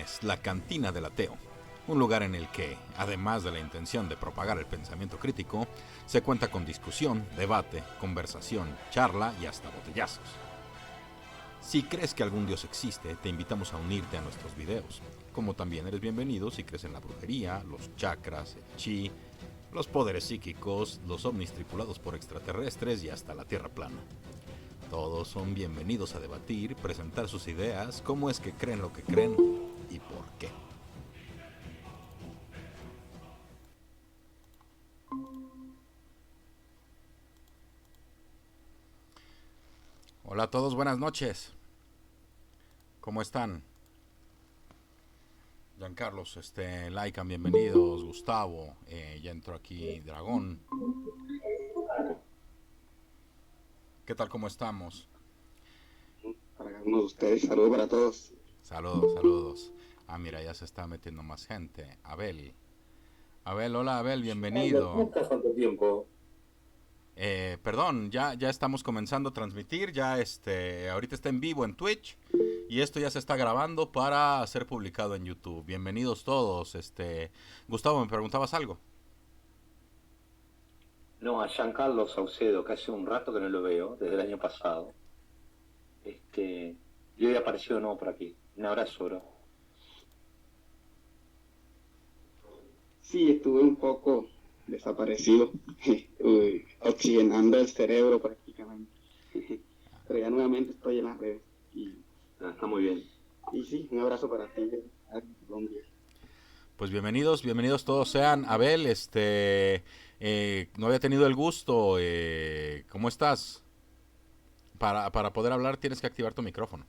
es La Cantina del Ateo, un lugar en el que, además de la intención de propagar el pensamiento crítico, se cuenta con discusión, debate, conversación, charla y hasta botellazos. Si crees que algún dios existe, te invitamos a unirte a nuestros videos, como también eres bienvenido si crees en la brujería, los chakras, el chi, los poderes psíquicos, los ovnis tripulados por extraterrestres y hasta la Tierra plana. Todos son bienvenidos a debatir, presentar sus ideas, cómo es que creen lo que creen y por qué. Hola a todos, buenas noches. ¿Cómo están? Giancarlos, Laikan, bienvenidos. Gustavo, ya entró aquí Dragón. ¿Qué tal, cómo estamos? Para cada uno de ustedes, saludos para todos. Saludos, saludos. Ah, mira, ya se está metiendo más gente. Abel. Abel, hola Abel, Hola, ¿cómo bienvenido. estás? ¿Cuánto tiempo? Perdón, ya estamos comenzando a transmitir, ahorita está en vivo en Twitch y esto ya se está grabando para ser publicado en YouTube. Bienvenidos todos. Gustavo, ¿me preguntabas algo? No, a Giancarlo Saucedo, que hace un rato que no lo veo, desde el año pasado. Y hoy apareció de nuevo por aquí. Un abrazo, bro. Sí, estuve un poco desaparecido, oxigenando el cerebro prácticamente. Pero ya nuevamente estoy en las redes. Está muy bien. Y sí, un abrazo para ti, Colombia. Pues bienvenidos, bienvenidos todos sean. Abel, no había tenido el gusto. ¿Cómo estás? Para poder hablar tienes que activar tu micrófono.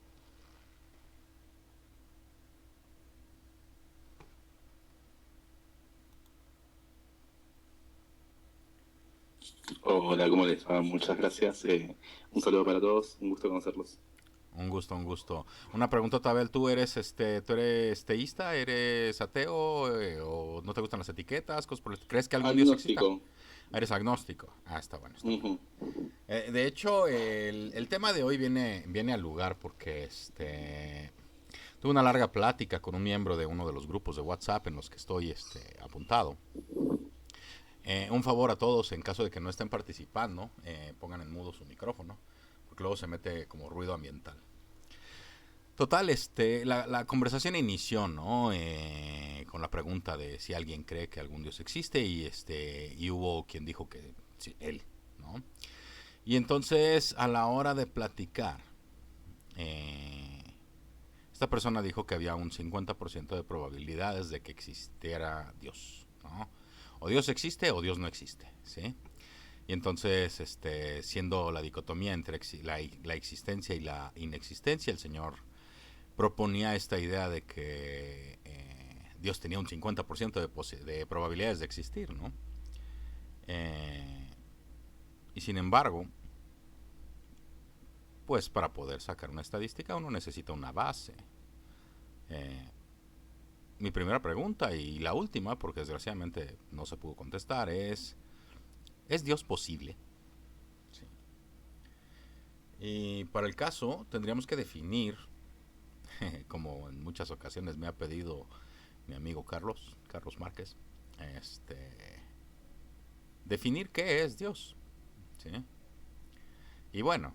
Hola, ¿cómo les va? Muchas gracias. Un saludo para todos, un gusto conocerlos. Un gusto, un gusto. Una pregunta, Abel, ¿tú eres teísta, eres ateo o no te gustan las etiquetas? ¿Crees que algún dios exista? Agnóstico. Eres agnóstico. Ah, está bueno, está bueno. Ujú. De hecho, el tema de hoy viene al lugar porque tuve una larga plática con un miembro de uno de los grupos de WhatsApp en los que estoy apuntado. Un favor a todos, en caso de que no estén participando, pongan en mudo su micrófono, porque luego se mete como ruido ambiental. Total, la conversación inició, ¿no? Con la pregunta de si alguien cree que algún dios existe y hubo quien dijo que sí, él, ¿no? Y entonces a la hora de platicar, eh, esta persona dijo que había un 50% de probabilidades de que existiera Dios, ¿no? O Dios existe o Dios no existe, ¿sí? Y entonces, siendo la dicotomía entre la existencia y la inexistencia, el Señor proponía esta idea de que Dios tenía un 50% de probabilidades de existir, ¿no? Y sin embargo, pues para poder sacar una estadística uno necesita una base. Eh, Mi primera pregunta y la última, porque desgraciadamente no se pudo contestar, ¿es Dios posible? Sí. Y para el caso tendríamos que definir, como en muchas ocasiones me ha pedido mi amigo Carlos Márquez, definir qué es Dios. ¿Sí? Y bueno,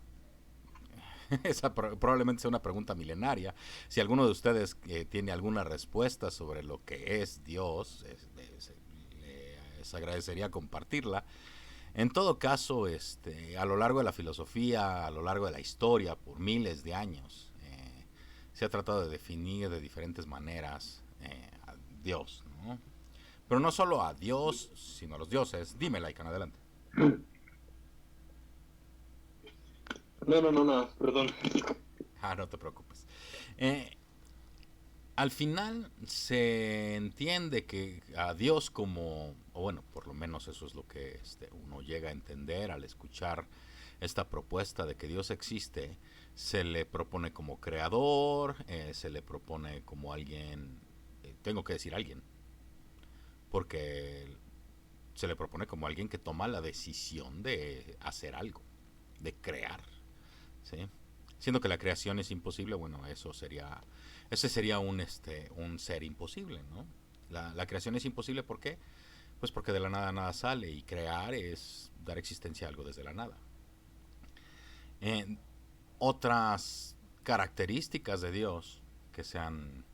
esa probablemente sea una pregunta milenaria. Si alguno de ustedes tiene alguna respuesta sobre lo que es Dios, les agradecería compartirla. En todo caso, a lo largo de la filosofía, a lo largo de la historia, por miles de años, se ha tratado de definir de diferentes maneras a Dios, ¿no? Pero no solo a Dios, sino a los dioses. Dime, Laikan, adelante. No, nada, perdón. Ah, no te preocupes. Eh, Al final se entiende que a Dios como, o bueno, por lo menos eso es lo que uno llega a entender al escuchar esta propuesta de que Dios existe, se le propone como creador, se le propone como alguien, tengo que decir alguien, porque se le propone como alguien que toma la decisión de hacer algo, de crear, ¿sí? Siendo que la creación es imposible, bueno, ese sería un ser imposible, ¿no? La creación es imposible, ¿por qué? Pues porque de la nada nada sale, y crear es dar existencia a algo desde la nada. Otras características de Dios que se han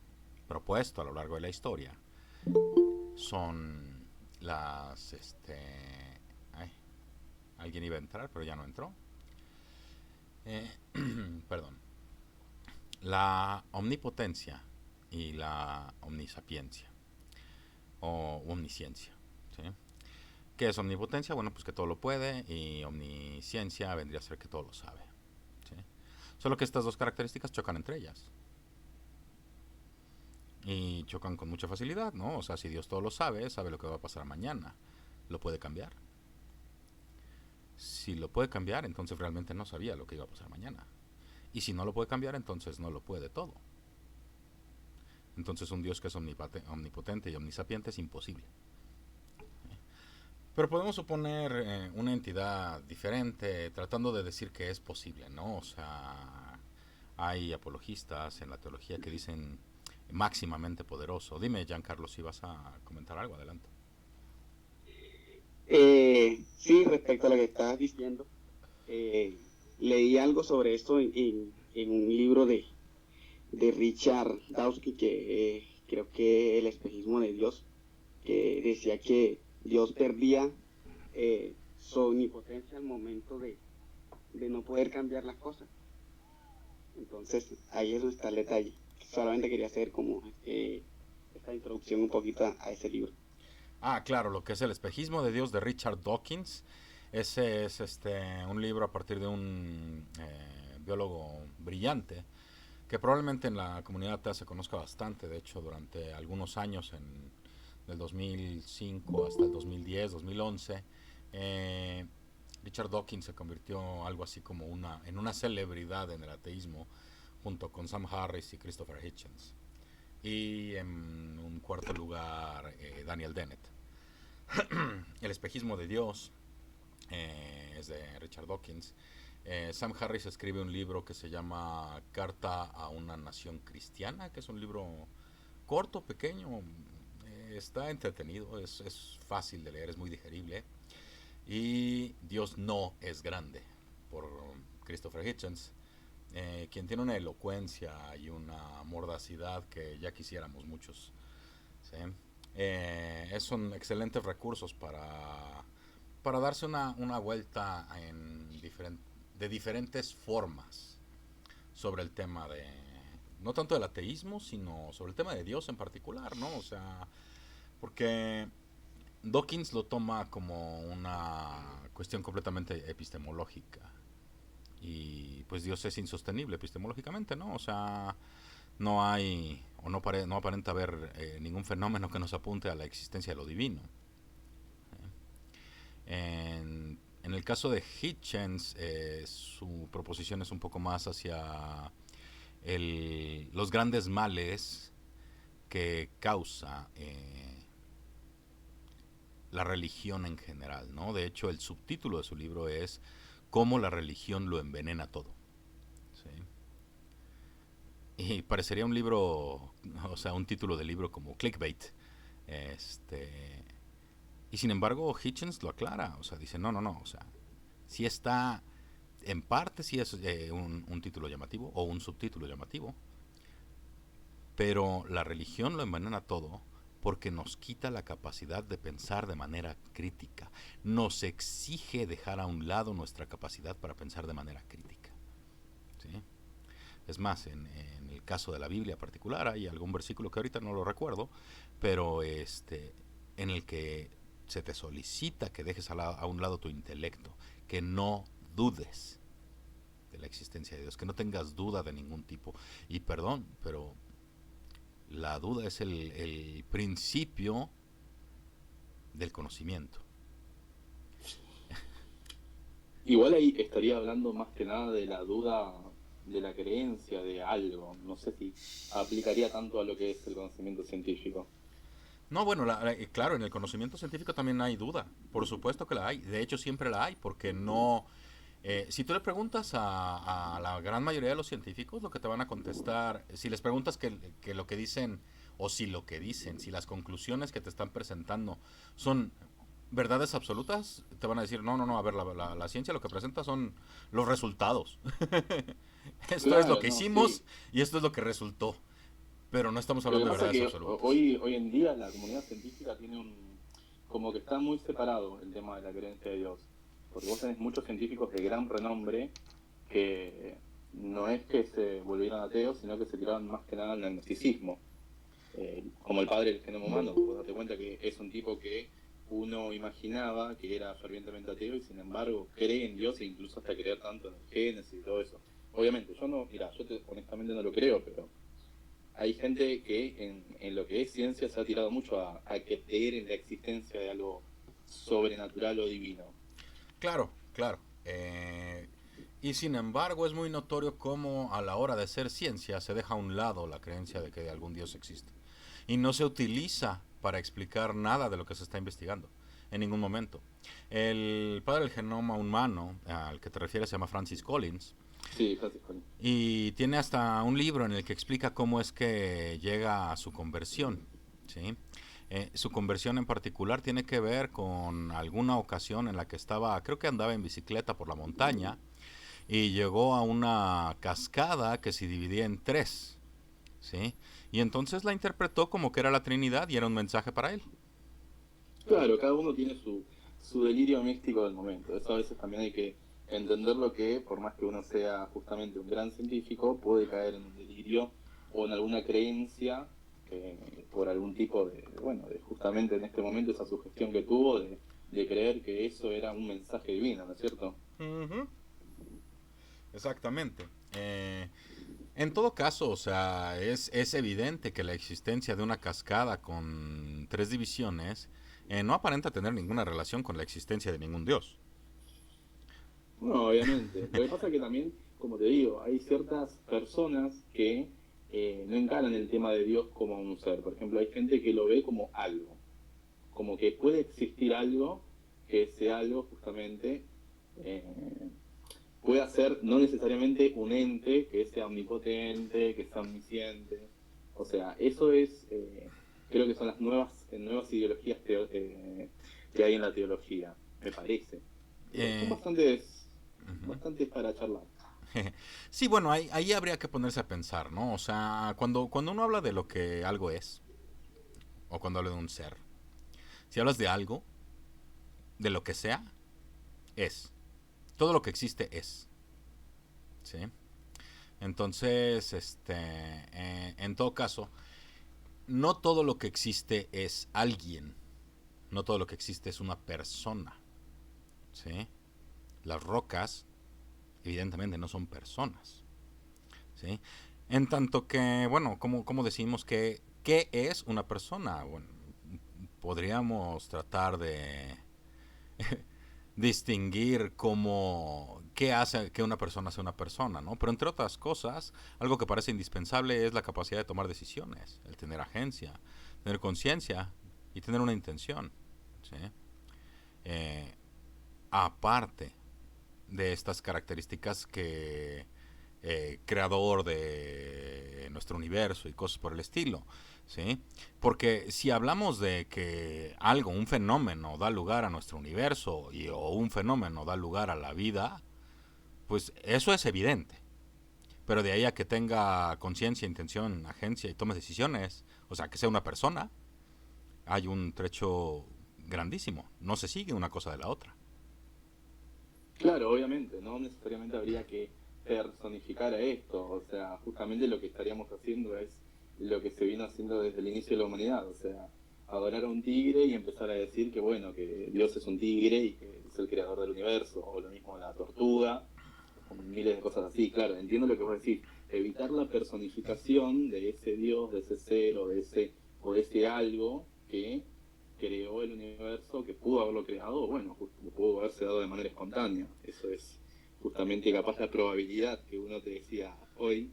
propuesto a lo largo de la historia son las, ay, alguien iba a entrar, pero ya no entró. Perdón. La omnipotencia y la omnisapiencia o omnisciencia. ¿Sí? ¿Qué es omnipotencia? Bueno, pues que todo lo puede, y omnisciencia vendría a ser que todo lo sabe. ¿Sí? Solo que estas dos características chocan entre ellas. Y chocan con mucha facilidad, ¿no? O sea, si Dios todo lo sabe, sabe lo que va a pasar mañana. ¿Lo puede cambiar? Si lo puede cambiar, entonces realmente no sabía lo que iba a pasar mañana. Y si no lo puede cambiar, entonces no lo puede todo. Entonces un Dios que es omnipotente y omnisapiente es imposible. Pero podemos suponer una entidad diferente, tratando de decir que es posible, ¿no? O sea, hay apologistas en la teología que dicen máximamente poderoso. Dime, Giancarlo, si vas a comentar algo, adelante. Sí, respecto a lo que estabas diciendo, leí algo sobre esto en un libro de Richard Dawkins, que creo que El espejismo de Dios, que decía que Dios perdía su omnipotencia al momento de no poder cambiar las cosas. Entonces, ahí es donde está el detalle. Solamente quería hacer como esta introducción un poquito a ese libro. Ah, claro, lo que es El espejismo de Dios de Richard Dawkins. Ese es un libro a partir de un biólogo brillante que probablemente en la comunidad atea se conozca bastante. De hecho, durante algunos años, del 2005 hasta el 2010, 2011, Richard Dawkins se convirtió algo así como en una celebridad en el ateísmo, junto con Sam Harris y Christopher Hitchens. Y en un cuarto lugar, Daniel Dennett. El espejismo de Dios es de Richard Dawkins. Sam Harris escribe un libro que se llama Carta a una nación cristiana, que es un libro corto, pequeño, está entretenido, es fácil de leer, es muy digerible. Y Dios no es grande, por Christopher Hitchens, quien tiene una elocuencia y una mordacidad que ya quisiéramos muchos. ¿Sí? Son excelentes recursos para darse una vuelta de diferentes formas sobre el tema no tanto del ateísmo, sino sobre el tema de Dios en particular, ¿no? O sea, porque Dawkins lo toma como una cuestión completamente epistemológica. Y pues Dios es insostenible epistemológicamente, ¿no? O sea, no hay, o no aparenta haber ningún fenómeno que nos apunte a la existencia de lo divino. En el caso de Hitchens, su proposición es un poco más hacia los grandes males que causa la religión en general, ¿no? De hecho, el subtítulo de su libro es Cómo la religión lo envenena todo. ¿Sí? Y parecería un libro, o sea, un título de libro como clickbait. Y sin embargo, Hitchens lo aclara, o sea, dice, no, o sea, sí está, en parte sí es un título llamativo o un subtítulo llamativo, pero la religión lo envenena todo porque nos quita la capacidad de pensar de manera crítica, nos exige dejar a un lado nuestra capacidad para pensar de manera crítica. ¿Sí? Es más, en el caso de la Biblia particular hay algún versículo que ahorita no lo recuerdo, pero en el que se te solicita que dejes a un lado tu intelecto, que no dudes de la existencia de Dios, que no tengas duda de ningún tipo. Y perdón, pero la duda es el principio del conocimiento. Igual ahí estaría hablando más que nada de la duda de la creencia de algo. No sé si aplicaría tanto a lo que es el conocimiento científico. No, bueno, claro, en el conocimiento científico también hay duda. Por supuesto que la hay. De hecho, siempre la hay, porque no Si tú le preguntas a la gran mayoría de los científicos, lo que te van a contestar, si les preguntas que lo que dicen, o si lo que dicen, si las conclusiones que te están presentando son verdades absolutas, te van a decir, no, no, no, a ver, la ciencia lo que presenta son los resultados. Esto es lo Claro, que no, hicimos sí. y esto es lo que resultó. Pero no estamos Lo que hablando de pasa es verdades que absolutas. hoy en día la comunidad científica tiene como que está muy separado el tema de la creencia de Dios. Porque vos tenés muchos científicos de gran renombre que no es que se volvieran ateos, sino que se tiraron más que nada al agnosticismo. Como el padre del genoma humano, vos date cuenta que es un tipo que uno imaginaba que era fervientemente ateo y sin embargo cree en Dios e incluso hasta creer tanto en el Génesis y todo eso. Obviamente, yo no, mira, honestamente no lo creo, pero hay gente que en lo que es ciencia se ha tirado mucho a creer en la existencia de algo sobrenatural o divino. Claro, claro. Y sin embargo es muy notorio cómo a la hora de ser ciencia se deja a un lado la creencia de que algún Dios existe. Y no se utiliza para explicar nada de lo que se está investigando, en ningún momento. El padre del genoma humano, al que te refieres, se llama Francis Collins, Sí, Francisco. y tiene hasta un libro en el que explica cómo es que llega a su conversión. ¿Sí? Su conversión en particular tiene que ver con alguna ocasión en la que estaba, creo que andaba en bicicleta por la montaña y llegó a una cascada que se dividía en tres. ¿Sí? Y entonces la interpretó como que era la Trinidad y era un mensaje para él. Claro, cada uno tiene su delirio místico del momento. Eso a veces también hay que entender lo que, por más que uno sea justamente un gran científico, puede caer en un delirio o en alguna creencia por algún tipo bueno, de justamente en este momento esa sugestión que tuvo de creer que eso era un mensaje divino, ¿no es cierto? Uh-huh. Exactamente. En todo caso, o sea, es evidente que la existencia de una cascada con tres divisiones no aparenta tener ninguna relación con la existencia de ningún dios. No, obviamente. Lo que pasa es que también, como te digo, hay ciertas personas que no encaran el tema de Dios como un ser. Por ejemplo, hay gente que lo ve como algo, como que puede existir algo, que ese algo justamente eh, pueda ser no necesariamente un ente que sea omnipotente, que sea omnisciente. O sea, eso es, creo que son las nuevas ideologías que hay en la teología, me parece. Son Eh, uh-huh. bastantes para charlar. Sí, bueno, ahí habría que ponerse a pensar, ¿no? O sea, cuando uno habla de lo que algo es, o cuando habla de un ser, si hablas de algo, de lo que sea, es. Todo lo que existe es. ¿Sí? Entonces, en todo caso, no todo lo que existe es alguien. No todo lo que existe es una persona. ¿Sí? Las rocas, evidentemente, no son personas. ¿Sí? En tanto que, bueno, ¿cómo decimos qué es una persona? Bueno, podríamos tratar de distinguir qué hace que una persona sea una persona, ¿no? Pero entre otras cosas, algo que parece indispensable es la capacidad de tomar decisiones, el tener agencia, tener conciencia y tener una intención, ¿sí? Eh, Aparte de estas características que creador de nuestro universo y cosas por el estilo, ¿sí? Porque si hablamos de que algo, un fenómeno da lugar a nuestro universo o un fenómeno da lugar a la vida, pues eso es evidente. Pero de ahí a que tenga conciencia, intención, agencia y tome decisiones, o sea, que sea una persona, hay un trecho grandísimo. No se sigue una cosa de la otra. Claro, obviamente, no necesariamente habría que personificar a esto, o sea, justamente lo que estaríamos haciendo es lo que se vino haciendo desde el inicio de la humanidad, o sea, adorar a un tigre y empezar a decir que bueno, que Dios es un tigre y que es el creador del universo, o lo mismo la tortuga, o miles de cosas así, claro, entiendo lo que vos decís, evitar la personificación de ese Dios, de ese ser o de ese algo que creó el universo, que pudo haberlo creado, bueno, pudo haberse dado de manera espontánea. Eso es justamente capaz la probabilidad que uno te decía hoy.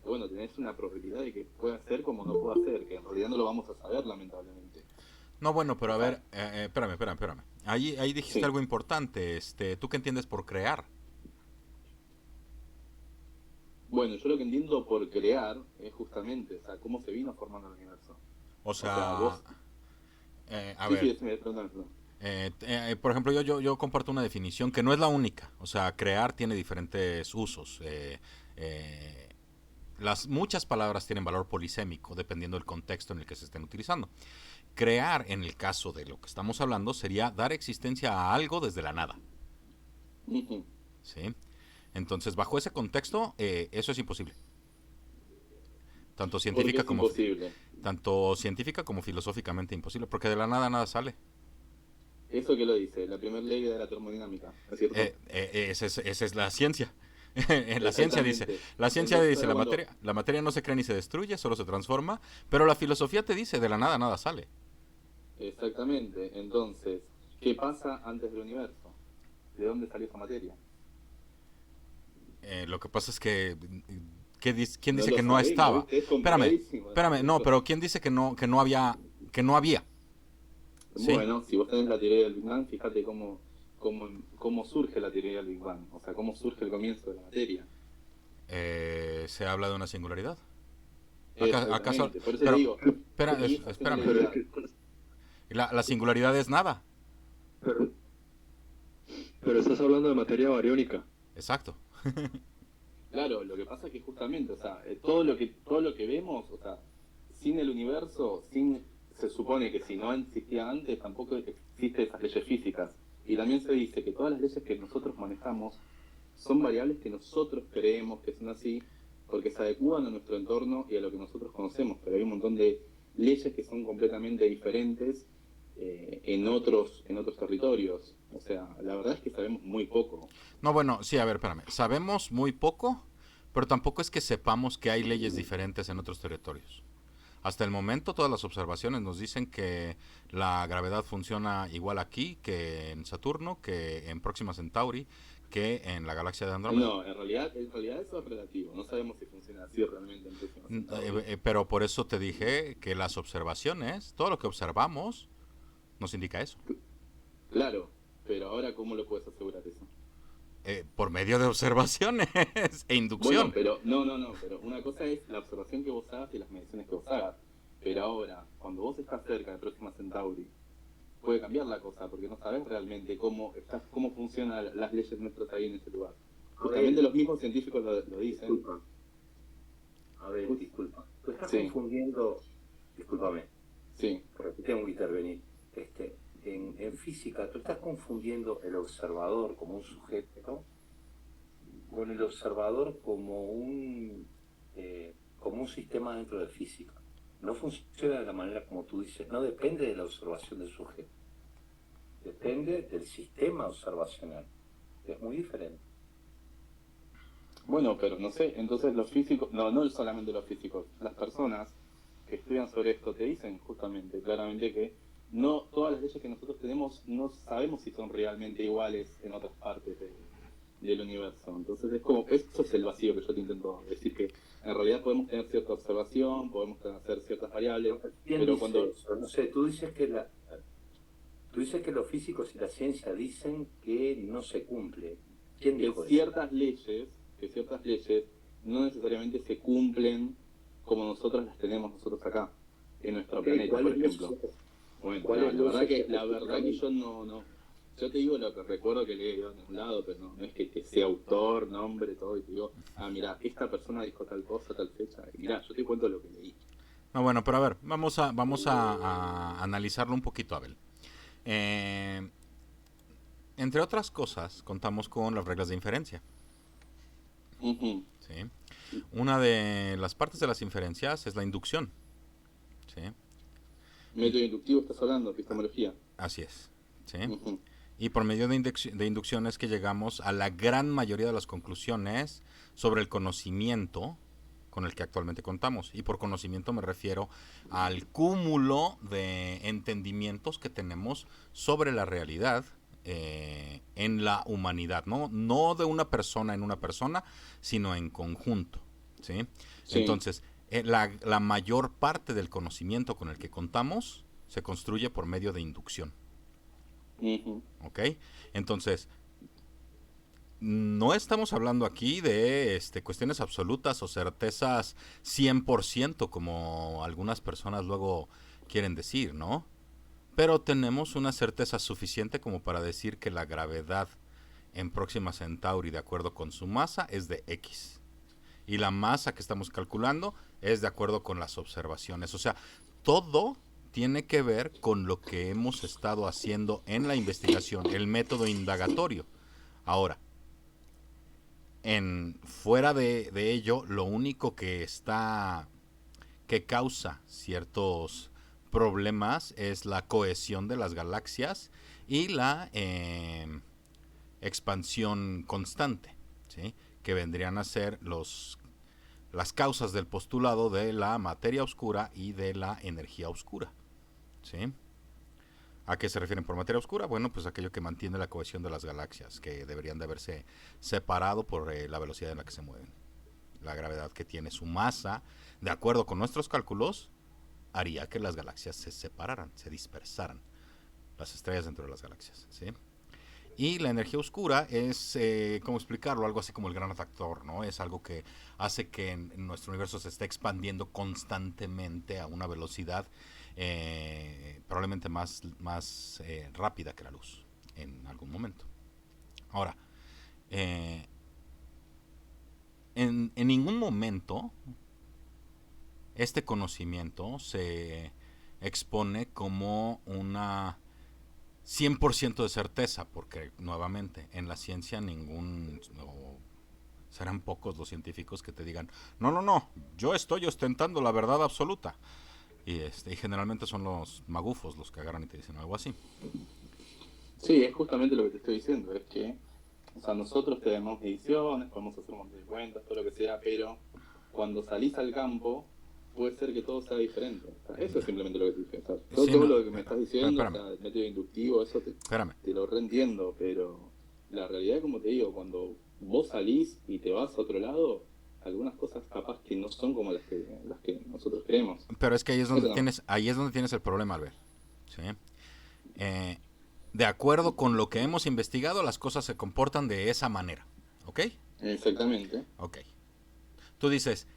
Bueno, tenés una probabilidad de que pueda ser como no pueda ser, que en realidad no lo vamos a saber, lamentablemente. No, bueno, pero O a sea, ver, espérame. Ahí dijiste sí. algo importante. ¿Tú qué entiendes por crear? Bueno, yo lo que entiendo por crear es justamente, o sea, cómo se vino formando el universo. O sea, Vos... a Sí, ver, decime, perdón. por ejemplo, yo comparto una definición que no es la única. O sea, crear tiene diferentes usos. Eh, muchas palabras tienen valor polisémico dependiendo del contexto en el que se estén utilizando. Crear, en el caso de lo que estamos hablando, sería dar existencia a algo desde la nada. Ujú. ¿Sí? Entonces, bajo ese contexto, eso es imposible. Tanto Porque científica es como imposible. tanto científica como filosóficamente imposible, porque de la nada nada sale. Eso que lo dice, la primera ley de la termodinámica, ¿no es cierto? Esa es la ciencia. En Exactamente. la ciencia Entonces, dice, ahora cuando... la materia no se crea ni se destruye, solo se transforma, pero la filosofía te dice, de la nada nada sale. Exactamente. Entonces, ¿qué pasa antes del universo? ¿De dónde salió esa materia? Lo que pasa es que, ¿quién No dice lo que no sabemos, estaba? ¿viste? Es complicadísimo. Espérame, no, pero ¿quién dice que no había, que no había? ¿Sí? Bueno, si vos tenés la teoría del Big Bang, fíjate cómo surge la teoría del Big Bang, o sea, cómo surge el comienzo de la materia. Se habla de una singularidad. ¿Acaso? Exactamente, por eso te Pero, digo, y esa espérame. singularidad, La singularidad es nada. Pero, pero estás hablando de materia bariónica. Exacto. claro, lo que pasa es que justamente, o sea, todo lo que vemos, o sea, sin el universo, se supone que si no existía antes, tampoco existen esas leyes físicas. Y también se dice que todas las leyes que nosotros manejamos son variables que nosotros creemos que son así, porque se adecúan a nuestro entorno y a lo que nosotros conocemos, pero hay un montón de leyes que son completamente diferentes en otros territorios. O sea, la verdad es que sabemos muy poco. No, bueno, sí, a ver, espérame. Sabemos muy poco, pero tampoco es que sepamos que hay leyes diferentes en otros territorios. Hasta el momento todas las observaciones nos dicen que la gravedad funciona igual aquí que en Saturno, que en Próxima Centauri, que en la galaxia de Andrómeda. No, en realidad eso es relativo. No sabemos si funciona así realmente en Próxima Centauri. Pero por eso te dije que las observaciones, todo lo que observamos, nos indica eso. Claro, pero ahora ¿cómo lo puedes asegurar eso? Por medio de observaciones e inducción. Bueno, pero una cosa es la observación que vos hagas y las mediciones que vos hagas. Pero ahora, cuando vos estás cerca de Próxima Centauri, puede cambiar la cosa, porque no sabes realmente cómo funcionan las leyes nuestras ahí en ese lugar. Justamente los mismos científicos lo dicen. Disculpa. A ver, disculpa. Tú estás Sí. confundiendo, discúlpame, Sí, porque tengo que intervenir. En física, tú estás confundiendo el observador como un sujeto con el observador como un sistema dentro de física. No funciona de la manera como tú dices, no depende de la observación del sujeto, depende del sistema observacional. Es muy diferente. bueno, pero no sé, entonces los físicos, no solamente los físicos, las personas que estudian sobre esto te dicen justamente, claramente que no todas las leyes que nosotros tenemos no sabemos si son realmente iguales en otras partes del universo. Entonces es como, eso es el vacío que yo te intento decir, que en realidad podemos tener cierta observación, podemos hacer ciertas variables, ¿Quién pero dice cuando... eso? No sé, tú dices que los físicos y la ciencia dicen que no se cumple. ¿Quién que dijo eso? ciertas leyes no necesariamente se cumplen como nosotros las tenemos nosotros acá, en nuestro planeta, por ¿Cuáles ejemplo. leyes? Bueno, ¿Cuáles la verdad leyes que yo no. Yo te digo lo que recuerdo que leí en un lado, pero no es que sea autor, nombre, todo, y te digo, mira, esta persona dijo tal cosa, tal fecha, y mira, yo te cuento lo que leí. No, bueno, pero a ver, vamos a analizarlo un poquito, Abel. Entre otras cosas, contamos con las reglas de inferencia. Ujú. ¿Sí? Una de las partes de las inferencias es la inducción. ¿Sí? Método inductivo estás hablando, epistemología. Así es. ¿Sí? Ujú. Y por medio de inducción es que llegamos a la gran mayoría de las conclusiones sobre el conocimiento con el que actualmente contamos. Y por conocimiento me refiero al cúmulo de entendimientos que tenemos sobre la realidad en la humanidad, no de una persona en una persona, sino en conjunto. ¿Sí? Sí. Entonces, la mayor parte del conocimiento con el que contamos se construye por medio de inducción. Ujú. ¿Ok? Entonces, no estamos hablando aquí de cuestiones absolutas o certezas 100% como algunas personas luego quieren decir, ¿no? Pero tenemos una certeza suficiente como para decir que la gravedad en Próxima Centauri, de acuerdo con su masa, es de X. Y la masa que estamos calculando es de acuerdo con las observaciones. O sea, todo tiene que ver con lo que hemos estado haciendo en la investigación, el método indagatorio. Ahora, fuera de ello, lo único que causa ciertos problemas es la cohesión de las galaxias y la expansión constante, ¿sí? Que vendrían a ser las causas del postulado de la materia oscura y de la energía oscura, ¿sí? ¿A qué se refieren por materia oscura? Bueno, pues aquello que mantiene la cohesión de las galaxias, que deberían de haberse separado por la velocidad en la que se mueven. La gravedad que tiene su masa, de acuerdo con nuestros cálculos, haría que las galaxias se separaran, se dispersaran, las estrellas dentro de las galaxias, ¿sí? Y la energía oscura es, ¿cómo explicarlo? Algo así como el gran atractor, ¿no? Es algo que hace que en nuestro universo se esté expandiendo constantemente a una velocidad probablemente más rápida que la luz en algún momento. Ahora, en ningún momento este conocimiento se expone como una 100% de certeza, porque nuevamente en la ciencia serán pocos los científicos que te digan no, yo estoy ostentando la verdad absoluta, y generalmente son los magufos los que agarran y te dicen algo así. Sí, es justamente lo que te estoy diciendo, es que, o sea, nosotros tenemos mediciones, podemos hacer un montón de cuentas, todo lo que sea, pero cuando salís al campo, puede ser que todo sea diferente. O sea, eso es simplemente lo que te dije. O sea, todo lo que me estás diciendo, o sea, el método inductivo, eso te lo reentiendo, pero la realidad, como te digo, cuando vos salís y te vas a otro lado, algunas cosas capaz que no son como las que nosotros queremos. Pero es que ahí es donde tienes el problema, Albert. ¿Sí? De acuerdo con lo que hemos investigado, las cosas se comportan de esa manera. ¿Ok? Exactamente. Ok. Tú dices,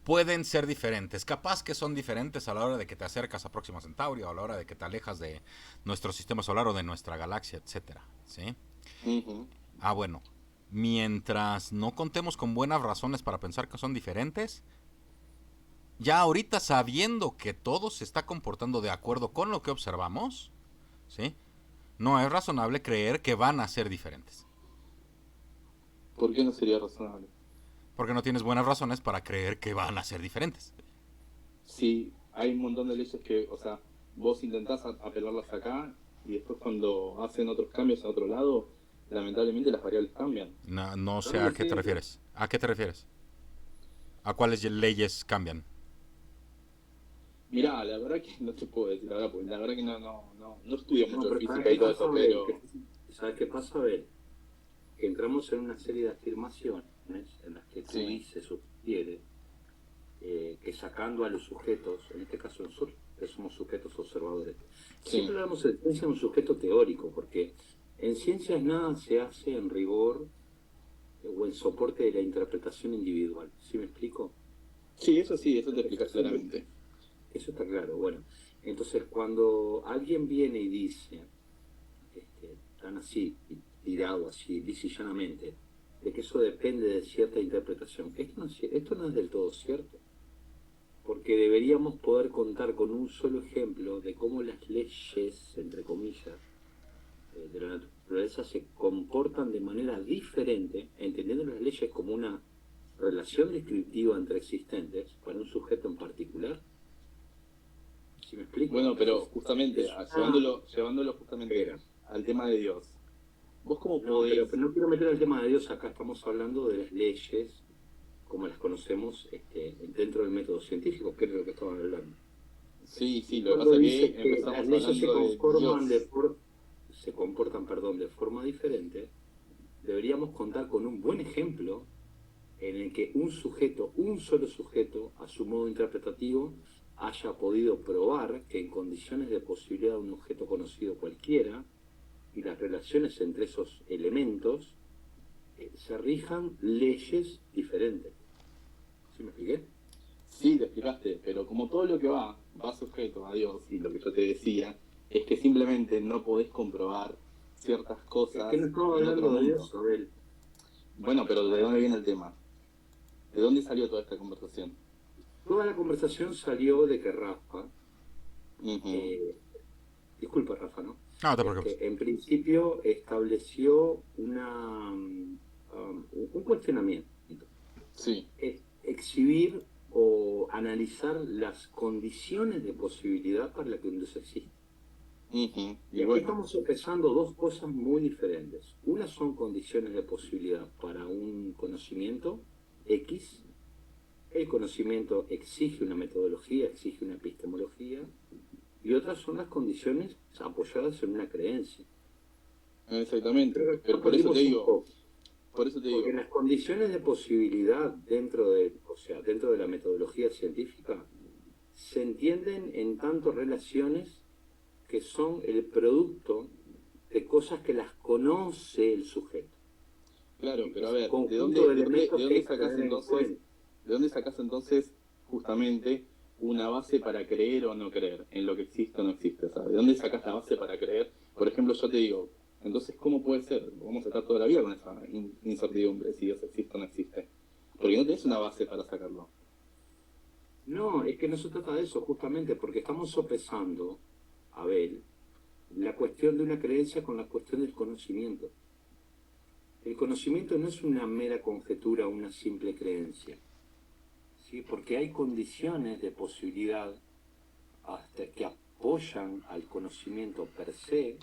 pueden ser diferentes. Capaz que son diferentes a la hora de que te acercas a Próxima Centauri, o a la hora de que te alejas de nuestro sistema solar o de nuestra galaxia, etcétera. ¿Sí? Uh-huh. Ah, bueno. Mientras no contemos con buenas razones para pensar que son diferentes, ya ahorita sabiendo que todo se está comportando de acuerdo con lo que observamos, ¿sí? No es razonable creer que van a ser diferentes. ¿Por qué no sería razonable? Porque no tienes buenas razones para creer que van a ser diferentes. Sí, hay un montón de leyes que, o sea, vos intentás apelarlas acá y después cuando hacen otros cambios a otro lado, lamentablemente las variables cambian. No sé a qué te refieres. ¿A qué te refieres? ¿A cuáles leyes cambian? Mirá, la verdad que no te puedo decir ahora, porque la verdad que no estudio mucho física y todo eso, pero... ¿Sabes qué pasa? A ver, entramos en una serie de afirmaciones en las que tú dices, sugiere, que sacando a los sujetos, en este caso nosotros, que somos sujetos observadores, siempre hablamos de ciencia en un sujeto teórico, porque en ciencias nada se hace en rigor o en soporte de la interpretación individual. ¿Sí me explico? Sí, eso te explicas claramente. Eso está claro. Bueno, entonces cuando alguien viene y dice, tan así, tirado así, lisa y llanamente, de que eso depende de cierta interpretación, esto no es del todo cierto, porque deberíamos poder contar con un solo ejemplo de cómo las leyes, entre comillas, de la naturaleza se comportan de manera diferente, entendiendo las leyes como una relación descriptiva entre existentes para un sujeto en particular. ¿Sí me explico? Bueno, pero justamente, llevándolo justamente al tema de Dios. ¿Vos cómo podés...? Pero no quiero meter el tema de Dios acá, estamos hablando de las leyes como las conocemos dentro del método científico, que es lo que estamos hablando. Sí, lo que pasa es que empezamos las leyes se comportan de forma diferente. Deberíamos contar con un buen ejemplo en el que un solo sujeto, a su modo interpretativo, haya podido probar que en condiciones de posibilidad de un objeto conocido cualquiera, y las relaciones entre esos elementos se rijan leyes diferentes. ¿Sí me expliqué? Sí, te explicaste, pero como todo lo que va sujeto a Dios, y lo que yo te decía, es que simplemente no podés comprobar ciertas Es cosas que no estamos en otro hablando de mundo. Dios, Abel. Bueno, pero ¿de dónde viene el tema? ¿De dónde salió toda esta conversación? Toda la conversación salió de que Rafa, Ujú. disculpa Rafa, ¿no? No, no te preocupes. En principio estableció un cuestionamiento. Sí. Es exhibir o analizar las condiciones de posibilidad para la que un Dios existe. Ujú. Y aquí estamos sopesando dos cosas muy diferentes. Una son condiciones de posibilidad para un conocimiento X. El conocimiento exige una metodología, exige una epistemología. Y otras son las condiciones apoyadas en una creencia. Exactamente. Pero por eso te digo, porque las condiciones de posibilidad dentro de la metodología científica se entienden en tanto relaciones que son el producto de cosas que las conoce el sujeto. Claro, pero a ver, Conjunto de elementos que hay que sacás tener en entonces, cuenta. ¿de dónde sacás entonces justamente una base para creer o no creer en lo que existe o no existe? ¿Sabes? ¿De dónde sacás la base para creer? Por ejemplo, yo te digo, entonces, ¿cómo puede ser? Vamos a estar toda la vida con esa incertidumbre, si Dios existe o no existe. Porque no tenés una base para sacarlo. No, es que no se trata de eso, justamente porque estamos sopesando, Abel, la cuestión de una creencia con la cuestión del conocimiento. El conocimiento no es una mera conjetura, una simple creencia, ¿sí? Porque hay condiciones de posibilidad hasta que apoyan al conocimiento per se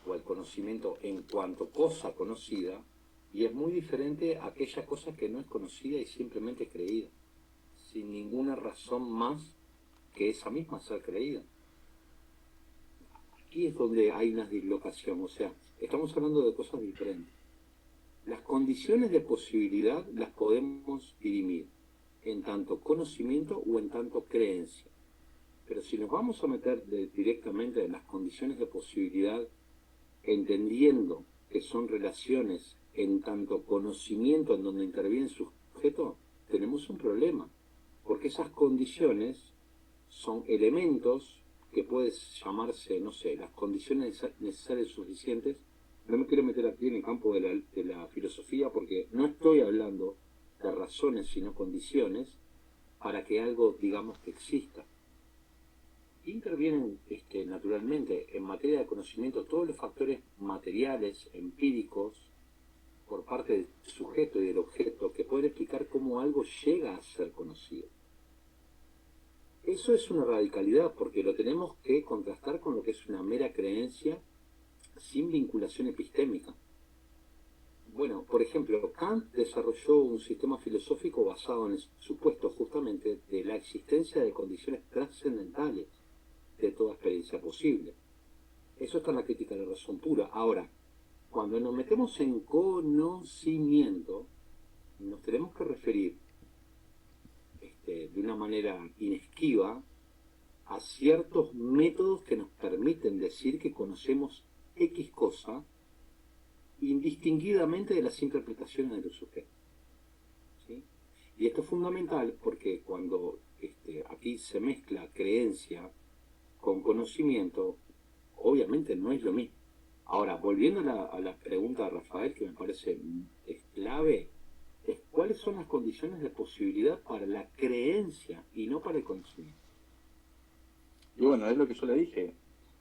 o al conocimiento en cuanto cosa conocida, y es muy diferente a aquella cosa que no es conocida y simplemente creída, sin ninguna razón más que esa misma ser creída. Aquí es donde hay una dislocación, o sea, estamos hablando de cosas diferentes. Las condiciones de posibilidad las podemos dirimir en tanto conocimiento o en tanto creencia. Pero si nos vamos a meter directamente en las condiciones de posibilidad, entendiendo que son relaciones en tanto conocimiento en donde interviene el sujeto, tenemos un problema, porque esas condiciones son elementos que pueden llamarse, no sé, las condiciones necesarias y suficientes. No me quiero meter aquí en el campo de la filosofía porque no estoy hablando de razones sino condiciones para que algo digamos que exista. Intervienen naturalmente en materia de conocimiento todos los factores materiales, empíricos, por parte del sujeto y del objeto, que pueden explicar cómo algo llega a ser conocido. Eso es una radicalidad porque lo tenemos que contrastar con lo que es una mera creencia sin vinculación epistémica. Bueno, por ejemplo, Kant desarrolló un sistema filosófico basado en el supuesto justamente de la existencia de condiciones trascendentales de toda experiencia posible. Eso está en la crítica de la razón pura. Ahora, cuando nos metemos en conocimiento, nos tenemos que referir de una manera inesquiva a ciertos métodos que nos permiten decir que conocemos X cosa indistinguidamente de las interpretaciones de los sujetos. ¿Sí? Y esto es fundamental porque cuando aquí se mezcla creencia con conocimiento, obviamente no es lo mismo. Ahora, volviendo a la pregunta de Rafael, que me parece es clave, es cuáles son las condiciones de posibilidad para la creencia y no para el conocimiento. Y bueno, es lo que yo le dije.